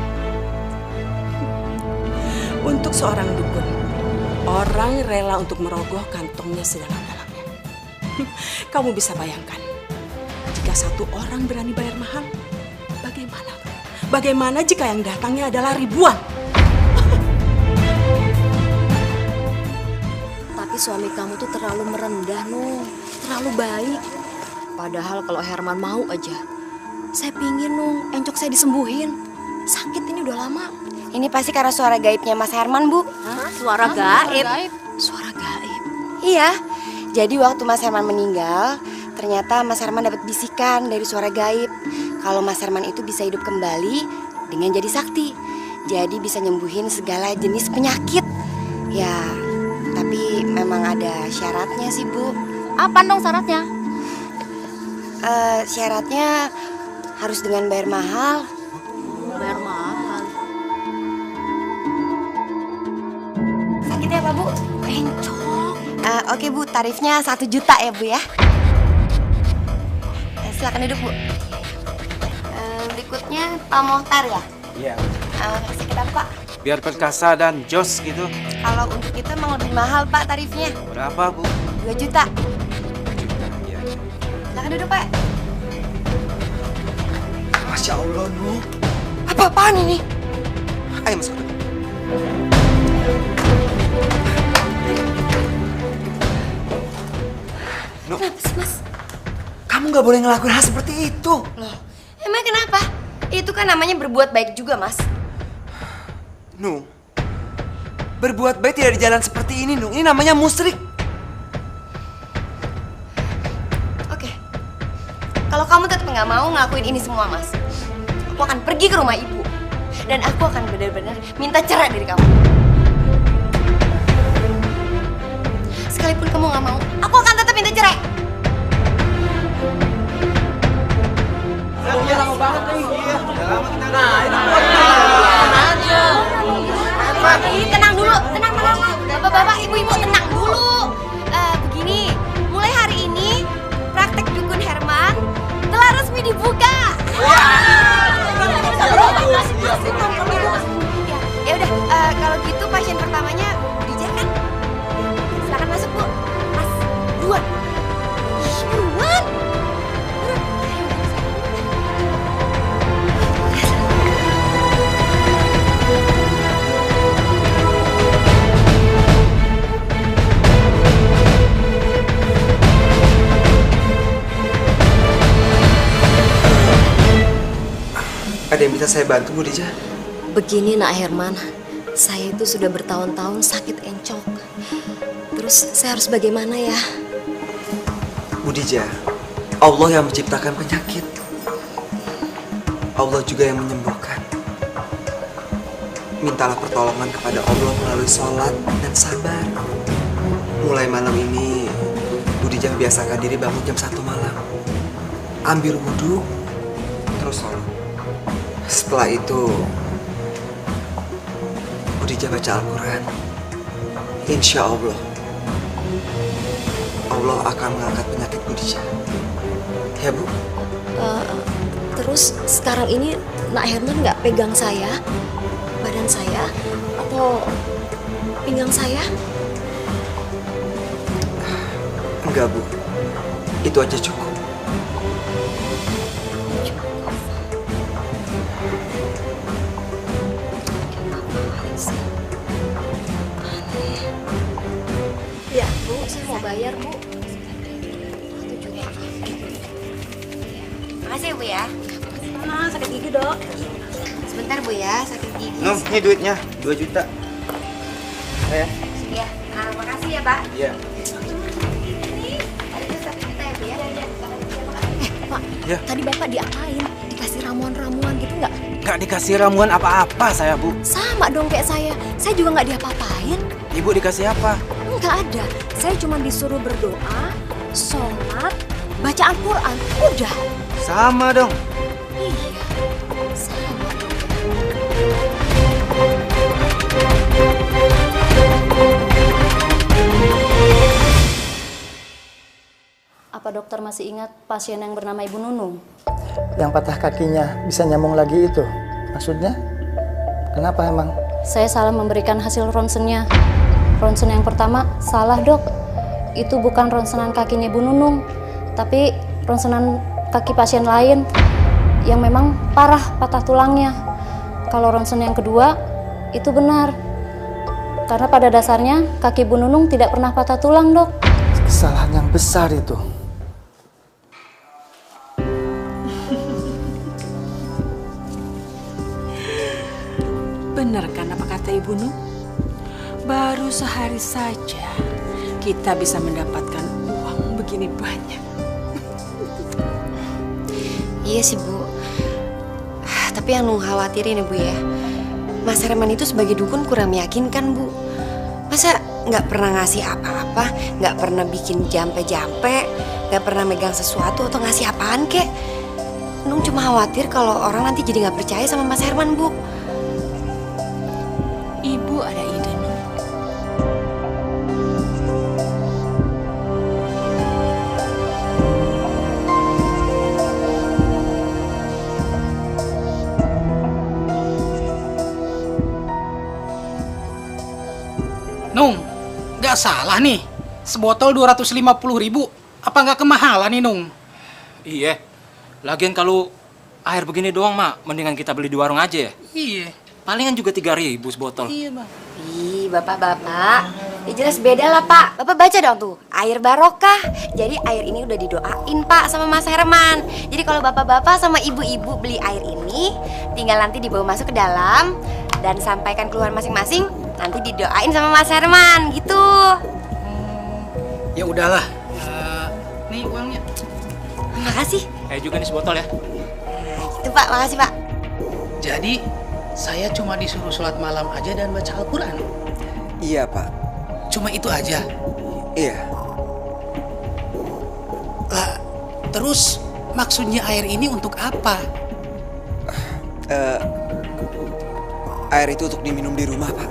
Untuk seorang dukun, orang rela untuk merogoh kantongnya sedalam-dalamnya. Kamu bisa bayangkan, jika satu orang berani bayar mahal, bagaimana? Bagaimana jika yang datangnya adalah ribuan? Tapi suami kamu tuh terlalu merendah, Nung. Terlalu baik. Padahal kalau Herman mau aja, saya pingin, Nung, encok saya disembuhin. Sakit ini udah lama. Ini pasti karena suara gaibnya Mas Herman, Bu. Hah? Suara gaib? Suara gaib? Iya. Jadi waktu Mas Herman meninggal, ternyata Mas Herman dapat bisikan dari suara gaib. Kalau Mas Herman itu bisa hidup kembali dengan jadi sakti. Jadi bisa nyembuhin segala jenis penyakit. Ya, tapi memang ada syaratnya sih, Bu. Apa dong syaratnya? Syaratnya harus dengan bayar mahal. Bayar mahal? Sakitnya apa, Bu? Encok. Oke, Bu, tarifnya 1 juta ya, Bu ya. Silakan duduk, Bu. Berikutnya Pak Mohtar ya? Iya. Sakit apa, Pak? Biar perkasa dan jos gitu. Kalau untuk itu emang lebih mahal, Pak, tarifnya. Berapa, Bu? 2 juta. 2 juta, ya. Silakan duduk, Pak. Masya Allah, Nuh. Apa-apaan ini? Ayo masuk. Nuh. Kenapa sih, Mas? Kamu nggak boleh ngelakuin hal seperti itu. Loh, emang kenapa? Itu kan namanya berbuat baik juga, Mas. Nuh, berbuat baik tidak di jalan seperti ini, Nuh. Ini namanya musyrik. Oke. Kalau kamu tetap nggak mau ngelakuin ini semua, Mas, aku akan pergi ke rumah ibu. Dan aku akan benar-benar minta cerai dari kamu. Sekalipun kamu nggak mau, aku akan tetap minta cerai. Lama banget nih. Tenang dulu, tenang. Bapak-bapak, ibu-ibu tenang dulu. Begini, mulai hari ini praktek dukun Herman telah resmi dibuka. Ya udah, kalau gitu pasien pertamanya Dija kan? Silakan masuk, Bu. Mas, buruan. Buruan. Ada yang bisa saya bantu, Bu Dija? Begini, Nak Herman. Saya itu sudah bertahun-tahun sakit encok. Terus saya harus bagaimana ya? Bu Dija, Allah yang menciptakan penyakit. Allah juga yang menyembuhkan. Mintalah pertolongan kepada Allah melalui sholat dan sabar. Mulai malam ini, Bu Dija biasakan diri bangun jam 1 malam. Ambil wudhu, terus sholat. Setelah itu, Bu Dija baca Al-Quran. Insya Allah, Allah akan mengangkat penyakit Bu Dija. Ya, Bu? Terus sekarang ini Nak Herman nggak pegang saya, badan saya, atau pinggang saya? Enggak, Bu. Itu aja cukup. Ya, Bu, saya mau bayar, Bu. Makasih ya, Bu ya. Sakit gigi, Dok. Sebentar, Bu ya, sakit gigi. Nuh, ini duitnya 2 juta. Ya. Iya. Pak. Iya. Pak, Ya. tadi Bapak diapain? Dikasih ramuan-ramuan gitu nggak? Nggak dikasih ramuan apa-apa saya, Bu. Sama dong kayak saya juga nggak diapa-apain. Ibu dikasih apa? Nggak ada, saya cuma disuruh berdoa, sholat, baca Al-Quran, udah. Sama dong. Iya, sama. Apa dokter masih ingat pasien yang bernama Ibu Nunung? Yang patah kakinya bisa nyambung lagi itu. Maksudnya? Kenapa emang? Saya salah memberikan hasil ronsennya. Ronsen yang pertama salah, Dok. Itu bukan ronsenan kakinya Ibu Nunung, tapi ronsenan kaki pasien lain yang memang parah patah tulangnya. Kalau ronsen yang kedua itu benar. Karena pada dasarnya kaki Bu Nunung tidak pernah patah tulang, Dok. Kesalahan yang besar itu. Benar kan apa kata Ibu Nun? Baru sehari saja kita bisa mendapatkan uang begini banyak. Iya sih, Bu. Tapi yang Nung khawatirin ya, Bu ya. Mas Herman itu sebagai dukun kurang meyakinkan, Bu. Masa nggak pernah ngasih apa-apa, nggak pernah bikin jampe-jampe, nggak pernah megang sesuatu atau ngasih apaan kek. Nung cuma khawatir kalau orang nanti jadi nggak percaya sama Mas Herman, Bu. Ibu ada ide, Nun. Nung, nggak salah nih. Sebotol 250.000. Apa nggak kemahalan nih, Nung? Iya. Lagian kalau air begini doang, Mak, mendingan kita beli di warung aja ya. Iya. Palingan juga 3.000 sebotol. Iya, Bang. Ih, Bapak-bapak. Ya jelas beda lah, Pak. Bapak baca dong tuh, air barokah. Jadi air ini udah didoain, Pak, sama Mas Herman. Jadi kalau bapak-bapak sama ibu-ibu beli air ini, tinggal nanti dibawa masuk ke dalam dan sampaikan keluar masing-masing, nanti didoain sama Mas Herman, gitu. Ya udahlah. Nih uangnya. Makasih. Juga nih sebotol ya. Itu, Pak, makasih, Pak. Jadi, saya cuma disuruh sholat malam aja dan baca Al-Quran. Iya, Pak. Cuma itu aja? Iya. Lah, terus maksudnya air ini untuk apa? Air itu untuk diminum di rumah, Pak.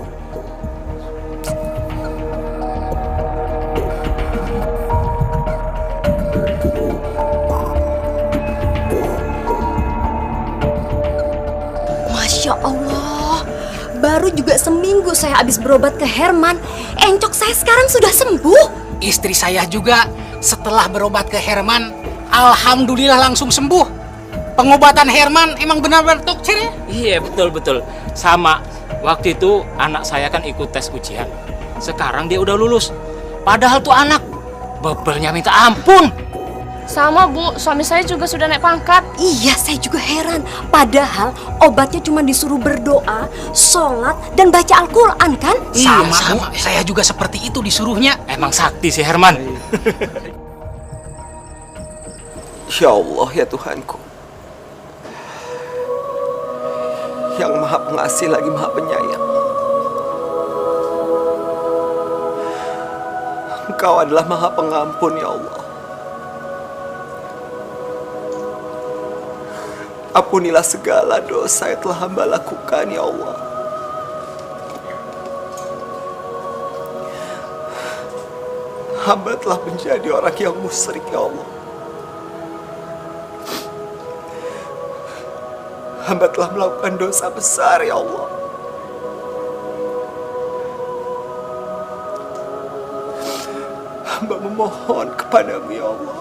Masya Allah, baru juga seminggu saya habis berobat ke Herman, encok saya sekarang sudah sembuh. Istri saya juga setelah berobat ke Herman, alhamdulillah langsung sembuh. Pengobatan Herman emang benar-benar tokcer ya? Iya, betul-betul. Sama, waktu itu anak saya kan ikut tes ujian. Sekarang dia udah lulus. Padahal tuh anak bebelnya minta ampun. Sama, Bu, suami saya juga sudah naik pangkat. Iya, saya juga heran. Padahal obatnya cuma disuruh berdoa, sholat, dan baca Al-Quran kan? Sama, Bu. Saya juga seperti itu disuruhnya. Emang sakti si Herman. Ya Allah, ya Tuhanku. Yang maha pengasih lagi maha penyayang. Engkau adalah maha pengampun, ya Allah. Ampunilah segala dosa yang telah hamba lakukan, ya Allah. Hamba telah menjadi orang yang musyrik, ya Allah. Hamba telah melakukan dosa besar, ya Allah. Hamba memohon kepadamu, ya Allah.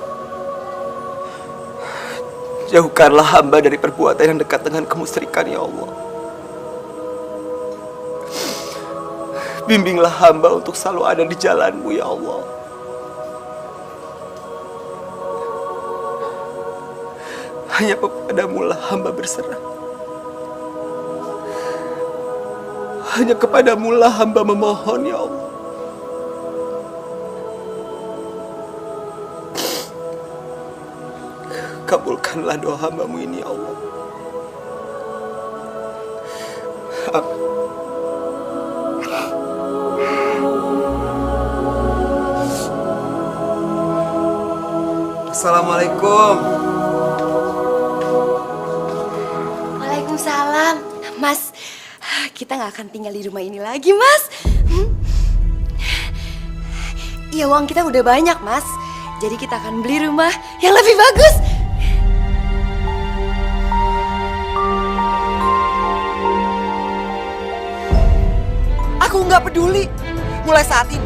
Jauhkanlah hamba dari perbuatan yang dekat dengan kemusyrikan, ya Allah. Bimbinglah hamba untuk selalu ada di jalan-Mu, ya Allah. Hanya kepadamu lah hamba berserah. Hanya kepadamu lah hamba memohon, ya Allah. Kabulkanlah doa hamba-Mu ini, ya Allah. Assalamualaikum. Waalaikumsalam. Mas, kita nggak akan tinggal di rumah ini lagi, Mas. Iya, uang kita udah banyak, Mas. Jadi kita akan beli rumah yang lebih bagus. Aku nggak peduli. Mulai saat ini,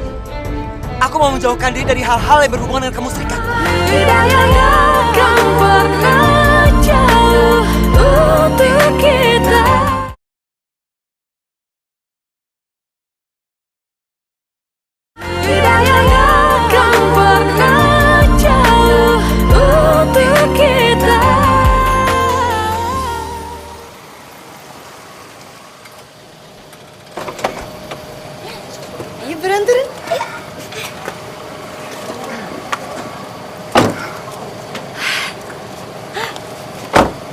aku mau menjauhkan diri dari hal-hal yang berhubungan dengan kemusyrikan. Tidak akan pernah jauh untuk kita. Tidak akan pernah jauh untuk kita. Ayo turun.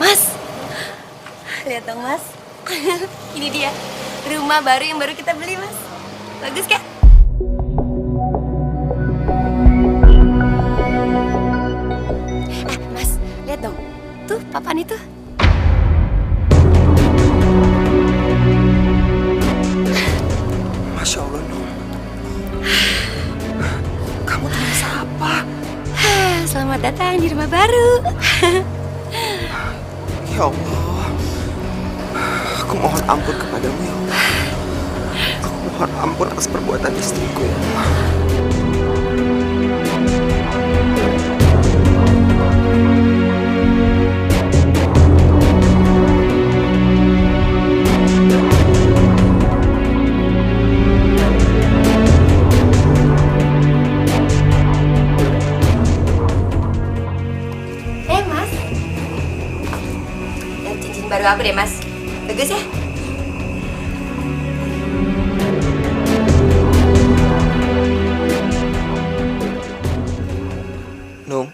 Mas, lihat dong, Mas. Ini dia rumah baru yang baru kita beli, Mas. Bagus kan? Mas, lihat dong. Tuh, papan itu. Masya Allah, Nur. Kamu tuh bisa apa? Selamat datang di rumah baru. Ya Allah, aku mohon ampun kepadamu, ya Allah. Aku mohon ampun atas perbuatan istriku, ya Allah. Mas. Lihat cincin baru aku deh, Mas. Bagus ya? Nung,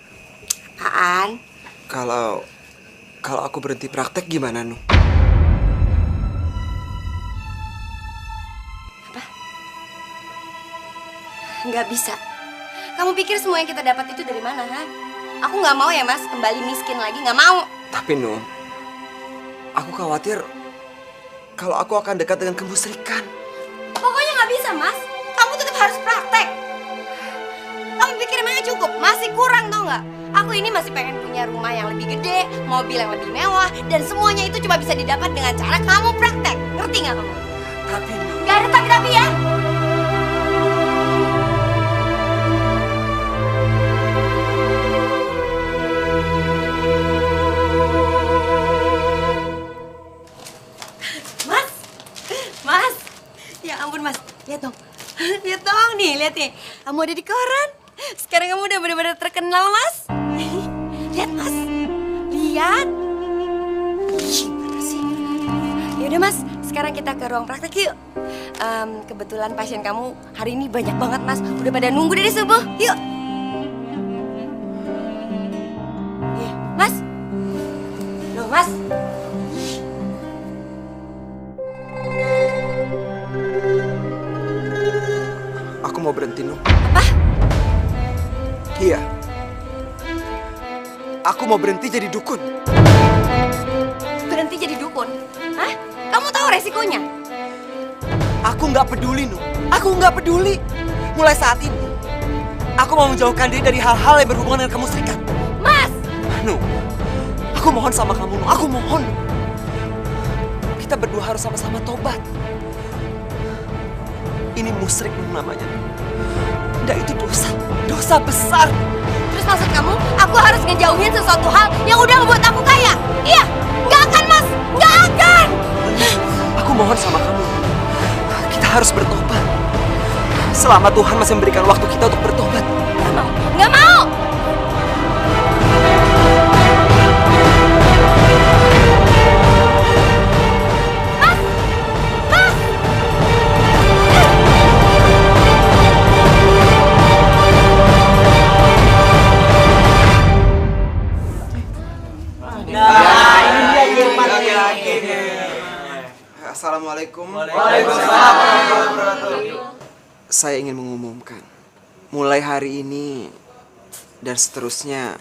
Apaan? kalau aku berhenti praktek gimana, Nung? Nggak bisa. Kamu pikir semua yang kita dapat itu dari mana, ha? Aku nggak mau ya, Mas, kembali miskin lagi. Nggak mau. Tapi, Nung, aku khawatir kalau aku akan dekat dengan kemusyrikan. Pokoknya nggak bisa, Mas. Kamu tetap harus praktek. Kamu pikir emangnya cukup? Masih kurang, tau nggak? Aku ini masih pengen punya rumah yang lebih gede, mobil yang lebih mewah, dan semuanya itu cuma bisa didapat dengan cara kamu praktek. Ngerti nggak kamu? Tapi, Nggak ada tapi ya. Mas, ya ampun, Mas, lihat dong, lihat dong nih, lihat nih, kamu ada di koran. Sekarang kamu udah benar-benar terkenal, Mas. Lihat, Mas, lihat. Gimana sih? Yaudah, Mas, sekarang kita ke ruang praktek yuk. Kebetulan pasien kamu hari ini banyak banget, Mas. Udah pada nunggu dari subuh. Yuk. Mas. Loh, Mas. Aku mau berhenti, Nung. Apa? Iya. Aku mau berhenti jadi dukun. Berhenti jadi dukun? Hah? Kamu tahu resikonya? Aku nggak peduli, Nung. Aku nggak peduli. Mulai saat ini, aku mau menjauhkan diri dari hal-hal yang berhubungan dengan kemusyrikan. Mas! Nung, aku mohon sama kamu, Nung. Aku mohon. Kita berdua harus sama-sama tobat. Ini musyrik, Nung, namanya. Dan itu dosa. Dosa besar. Terus maksud kamu, aku harus ngejauhin sesuatu hal yang udah ngebuat aku kaya? Iya! Nggak akan, Mas! Nggak akan! Aku mohon sama kamu. Kita harus bertobat. Selama Tuhan masih memberikan waktu kita untuk bertobat. Nggak mau! Nggak mau! Assalamualaikum. Waalaikumsalam warahmatullahi wabarakatuh. Saya ingin mengumumkan, mulai hari ini dan seterusnya,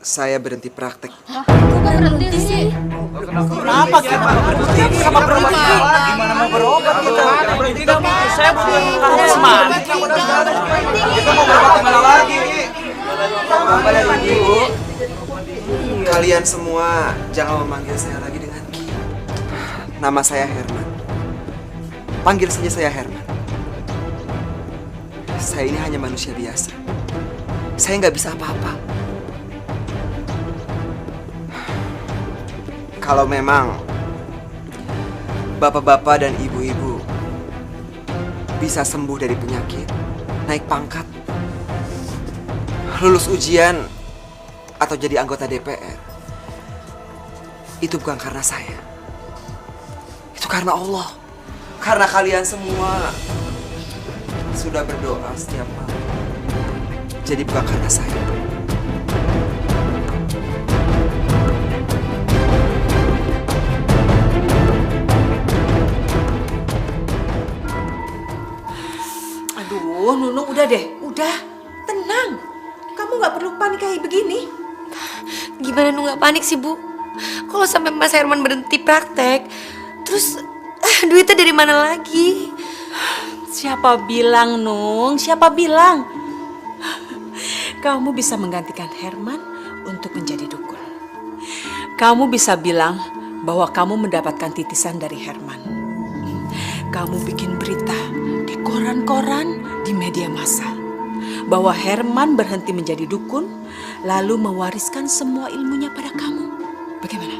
saya berhenti praktek. Kok berhenti sih? Kenapa kita berhenti? Sama berhenti? Gimana mau berobat kita? Berhenti nggak mungkin. Saya butuh kamu semangat. Kita mau berobat kemana lagi? Ibu, kalian semua jangan memanggil saya lagi dengan Ki. Nama saya Herman. Panggil saja saya Herman. Saya ini hanya manusia biasa. Saya nggak bisa apa-apa. Kalau memang bapak-bapak dan ibu-ibu bisa sembuh dari penyakit, naik pangkat, lulus ujian, atau jadi anggota DPR, itu bukan karena saya. Itu karena Allah. Karena kalian semua sudah berdoa setiap malam. Jadi bukan karena saya. Aduh, Nunung udah deh, udah. Tenang. Kamu nggak perlu panik kayak begini. Gimana Nung nggak panik sih, Bu? Kalau sampai Mas Herman berhenti praktek, terus duitnya dari mana lagi? Siapa bilang, Nung? Siapa bilang? Kamu bisa menggantikan Herman untuk menjadi dukun. Kamu bisa bilang bahwa kamu mendapatkan titisan dari Herman. Kamu bikin berita di koran-koran, di media massa, bahwa Herman berhenti menjadi dukun, lalu mewariskan semua ilmunya pada kamu. Bagaimana?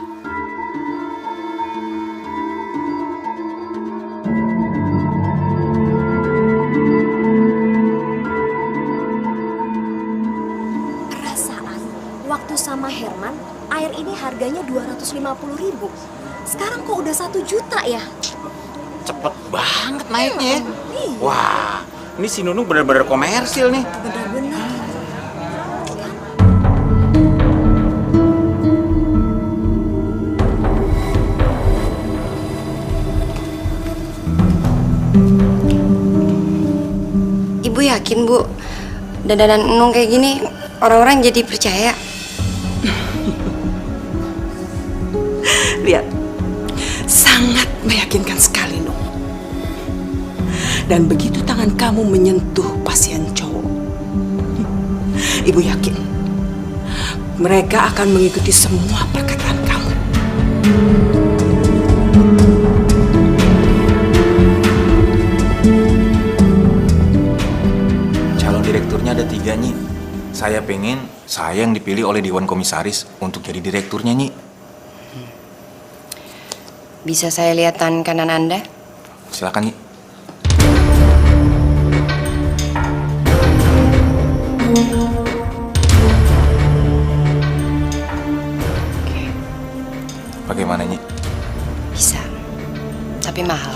Perasaan waktu sama Herman, air ini harganya 250.000. Sekarang kok udah 1 juta ya? Cepet banget naiknya. Wah, ini si Nunung bener-bener komersil nih. Benar-benar. Ibu yakin, Bu, dandanan Nung kayak gini orang-orang jadi percaya? Lihat, sangat meyakinkan sekali, Nung. Dan begitu tangan kamu menyentuh pasien cowok, Ibu yakin mereka akan mengikuti semua perkataan kamu. Calon direkturnya ada 3, Nyi. Saya pengen saya yang dipilih oleh Dewan Komisaris untuk jadi direkturnya, Nyi. Bisa saya lihat tangan kanan Anda? Silakan, Nyi. Bagaimana, Nyi? Bisa, tapi mahal.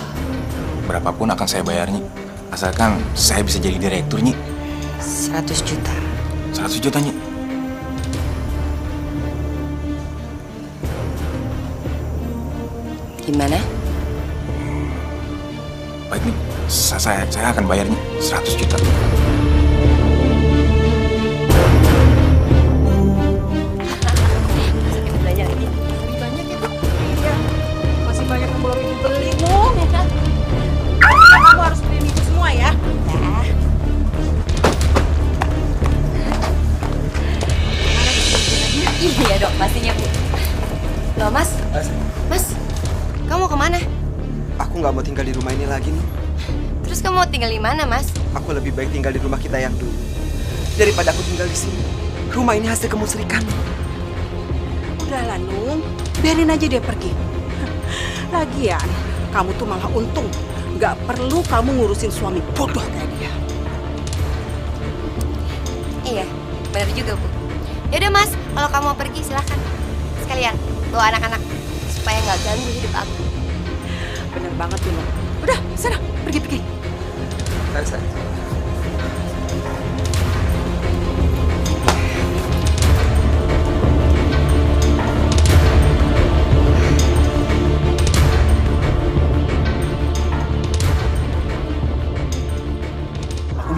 Berapapun akan saya bayar, Nyi. Asalkan saya bisa jadi direktur, Nyi. 100 juta. 100 juta, Nyi. Gimana? Baik, Nyi. Saya akan bayar, Nyi. 100 juta. Banyak yang belum ibu beli, Nung. Kamu harus beliin ibu semua ya. Iya dok, pastinya Bu. Loh Mas, kamu mau kemana? Aku nggak mau tinggal di rumah ini lagi nih. Terus kamu mau tinggal di mana Mas? Aku lebih baik tinggal di rumah kita yang dulu daripada aku tinggal di sini. Rumah ini hasil kemusrikan. Udahlah, Nung. Biarin aja dia pergi. Lagian, kamu tuh malah untung. Nggak perlu kamu ngurusin suami bodoh kayak dia. Iya, benar juga Bu. Yaudah Mas, kalau kamu mau pergi silakan. Sekalian bawa anak-anak supaya nggak ganggu hidup aku. Bener banget tuh, Nung. Udah, sana, pergi. Saya.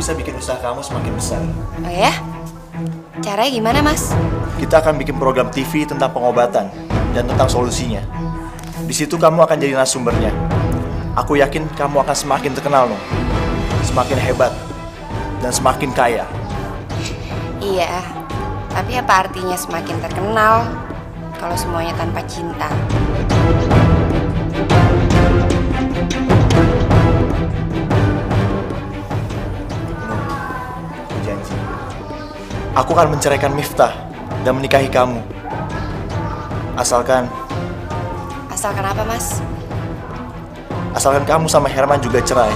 bisa bikin usaha kamu semakin besar. Oh ya? Caranya gimana, Mas? Kita akan bikin program TV tentang pengobatan dan tentang solusinya. Di situ kamu akan jadi narasumbernya. Aku yakin kamu akan semakin terkenal, Nung. Semakin hebat dan semakin kaya. Iya, tapi apa artinya semakin terkenal kalau semuanya tanpa cinta? Aku janji, aku akan menceraikan Miftah dan menikahi kamu. Asalkan apa, Mas? Asalkan kamu sama Herman juga cerai.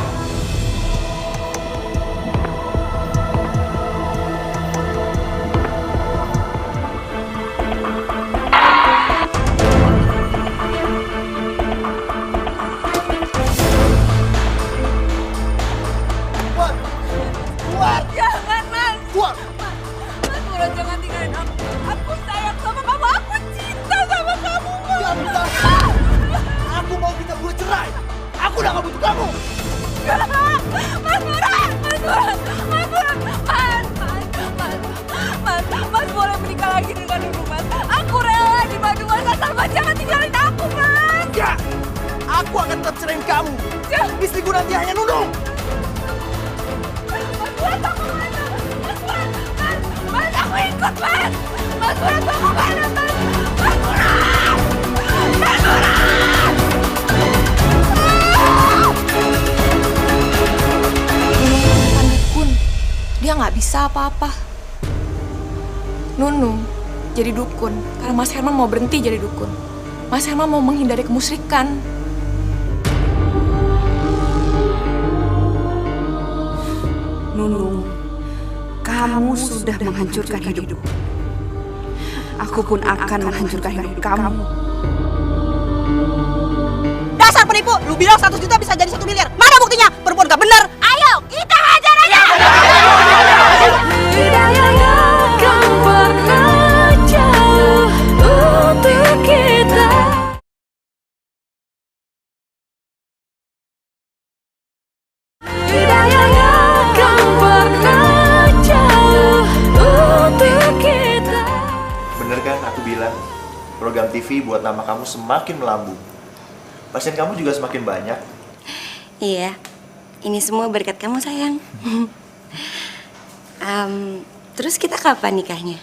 Jangan, Mas. Mas Murad, jangan tinggalin aku. Aku sayang sama kamu. Aku cinta sama kamu, Mas. Aku mau kita berdua cerai. Aku udah gak butuh kamu. Mas Murad, Mas boleh menikah lagi dengan Nunung, Mas. Aku rela dibantu Mas, asal Mas jangan tinggalin aku, Mas. Enggak, aku akan tetap ceraiin kamu. Istriku nanti hanya Nunung. Mas, aku mana? Mas, aku ikut, Mas. Mas Murad, aku mana, Mas? Mas Murad! Mas Murad! Bukan dukun. Dia nggak bisa apa-apa. Nunung jadi dukun karena Mas Herman mau berhenti jadi dukun. Mas Herman mau menghindari kemusyrikan. Nunung, kamu sudah menghancurkan hidup. Aku pun akan menghancurkan hidup kamu. Dasar penipu, lu bilang 100 juta bisa jadi 1 miliar. Mana buktinya? Perempuan gak benar. Ayo, kita hajar aja. Bener kan aku bilang, program TV buat nama kamu semakin melambung. Pasien kamu juga semakin banyak. Iya, ini semua berkat kamu, sayang. Terus kita kapan nikahnya?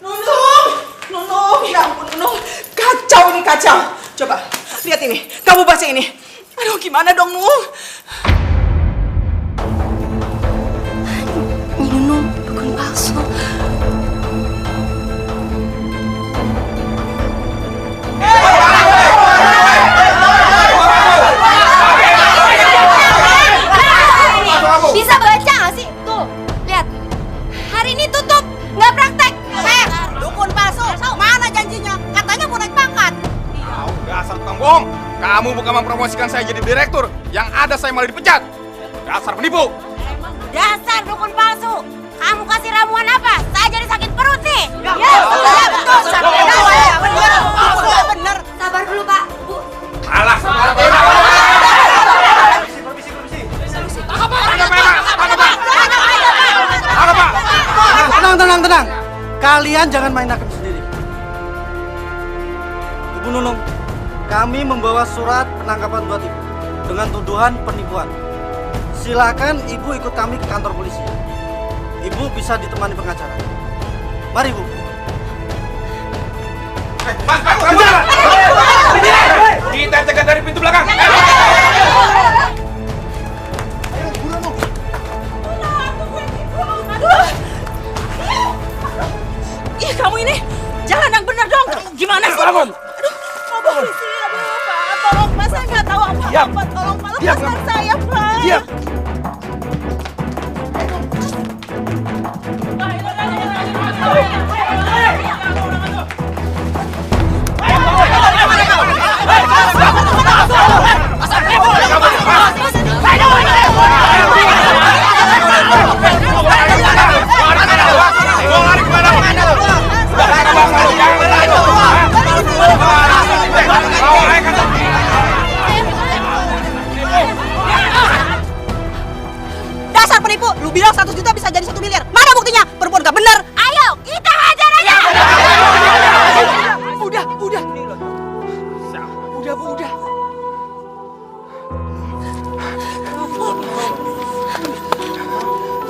Nunung, ya ampun Nunung. Kacau ini, kacau. Coba, lihat ini. Kamu baca ini. Aduh, gimana dong, Nung? Ini Nung, dukun palsu. Bisa baca nggak sih? Tuh, lihat. Hari ini tutup, nggak praktek. Dukun palsu. Mana janjinya? Katanya mau naik pangkat. Dasar tukang bohong. Kamu bukan mempromosikan saya jadi direktur. Yang ada saya malah dipecat. Dasar penipu. Dasar dukun palsu. Kamu kasih ramuan apa? Saya jadi sakit perut nih. Ya, betul. Bener. Sabar dulu, Pak. Bu. Alah, Tenang. Kalian jangan main hakim sendiri. Ibu Nunung, kami membawa surat penangkapan buat ibu dengan tuduhan penipuan. Silakan ibu ikut kami ke kantor polisi. Ibu bisa ditemani pengacara. Mari, Bu. Kita cegat dari pintu belakang. Ih, kamu ini jalan yang benar dong. Gimana sih? Aduh, polisi, Pak. Tolong, Pak. Saya nggak tahu apa-apa. Tolong, Pak. Lepaskan saya, Pak. Diam. penipu. Lu bilang 100 juta bisa jadi 1 miliar. Mana buktinya? Perempuan gak bener. Ayo, kita hajar aja. Udah. Udah, Bu, udah.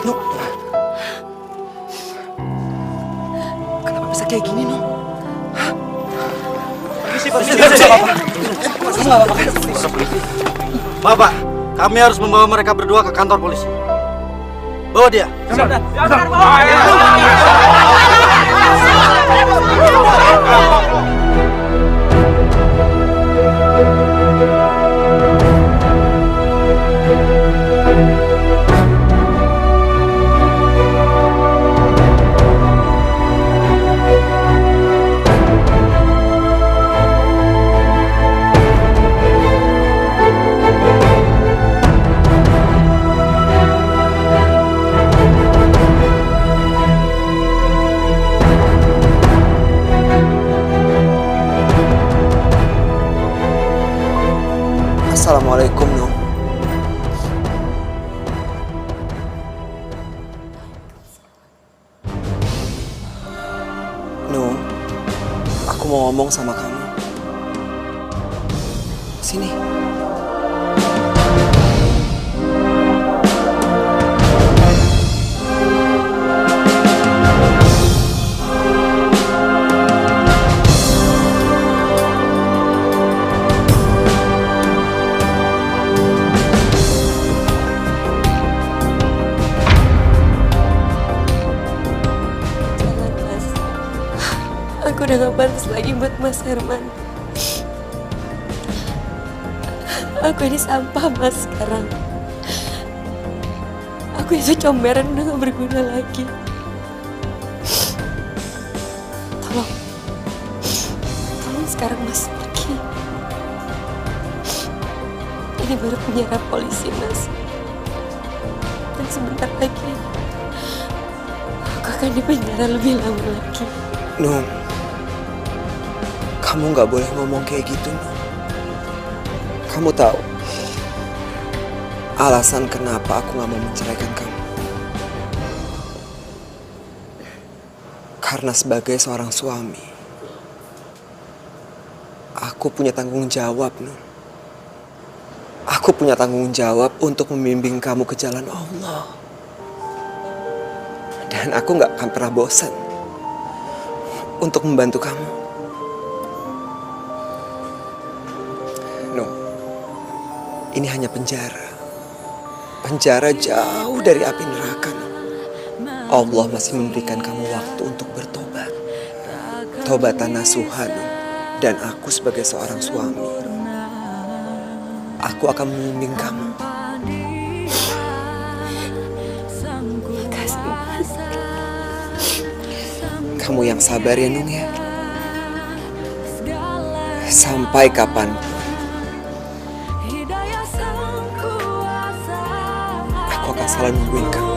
Nuk. Kenapa bisa kayak gini, Nuk? Bapak, kami harus membawa mereka berdua ke kantor polisi. Bawa dia. Assalamualaikum, Nung. Nung, aku mau ngomong sama kamu. Sini. Aku udah gak pantas lagi buat Mas Herman. Aku ini sampah, Mas, sekarang. Aku itu comberan udah gak berguna lagi. Tolong sekarang Mas pergi. Ini baru penjara polisi, Mas. Dan sebentar lagi aku akan dipenjara lebih lama lagi. Nung, kamu nggak boleh ngomong kayak gitu, Nung. Kamu tahu alasan kenapa aku nggak mau menceraikan kamu? Karena sebagai seorang suami, aku punya tanggung jawab, Nung. Aku punya tanggung jawab untuk membimbing kamu ke jalan Allah. Dan aku nggak akan pernah bosan untuk membantu kamu. No, ini hanya penjara. Penjara jauh dari api neraka. No. Allah masih memberikan kamu waktu untuk bertobat. Tobatan nasuha, no. Dan aku sebagai seorang suami, aku akan membimbing kamu. Kamu yang sabar ya, Nung ya. Sampai kapanpun aku akan selalu nungguin kamu.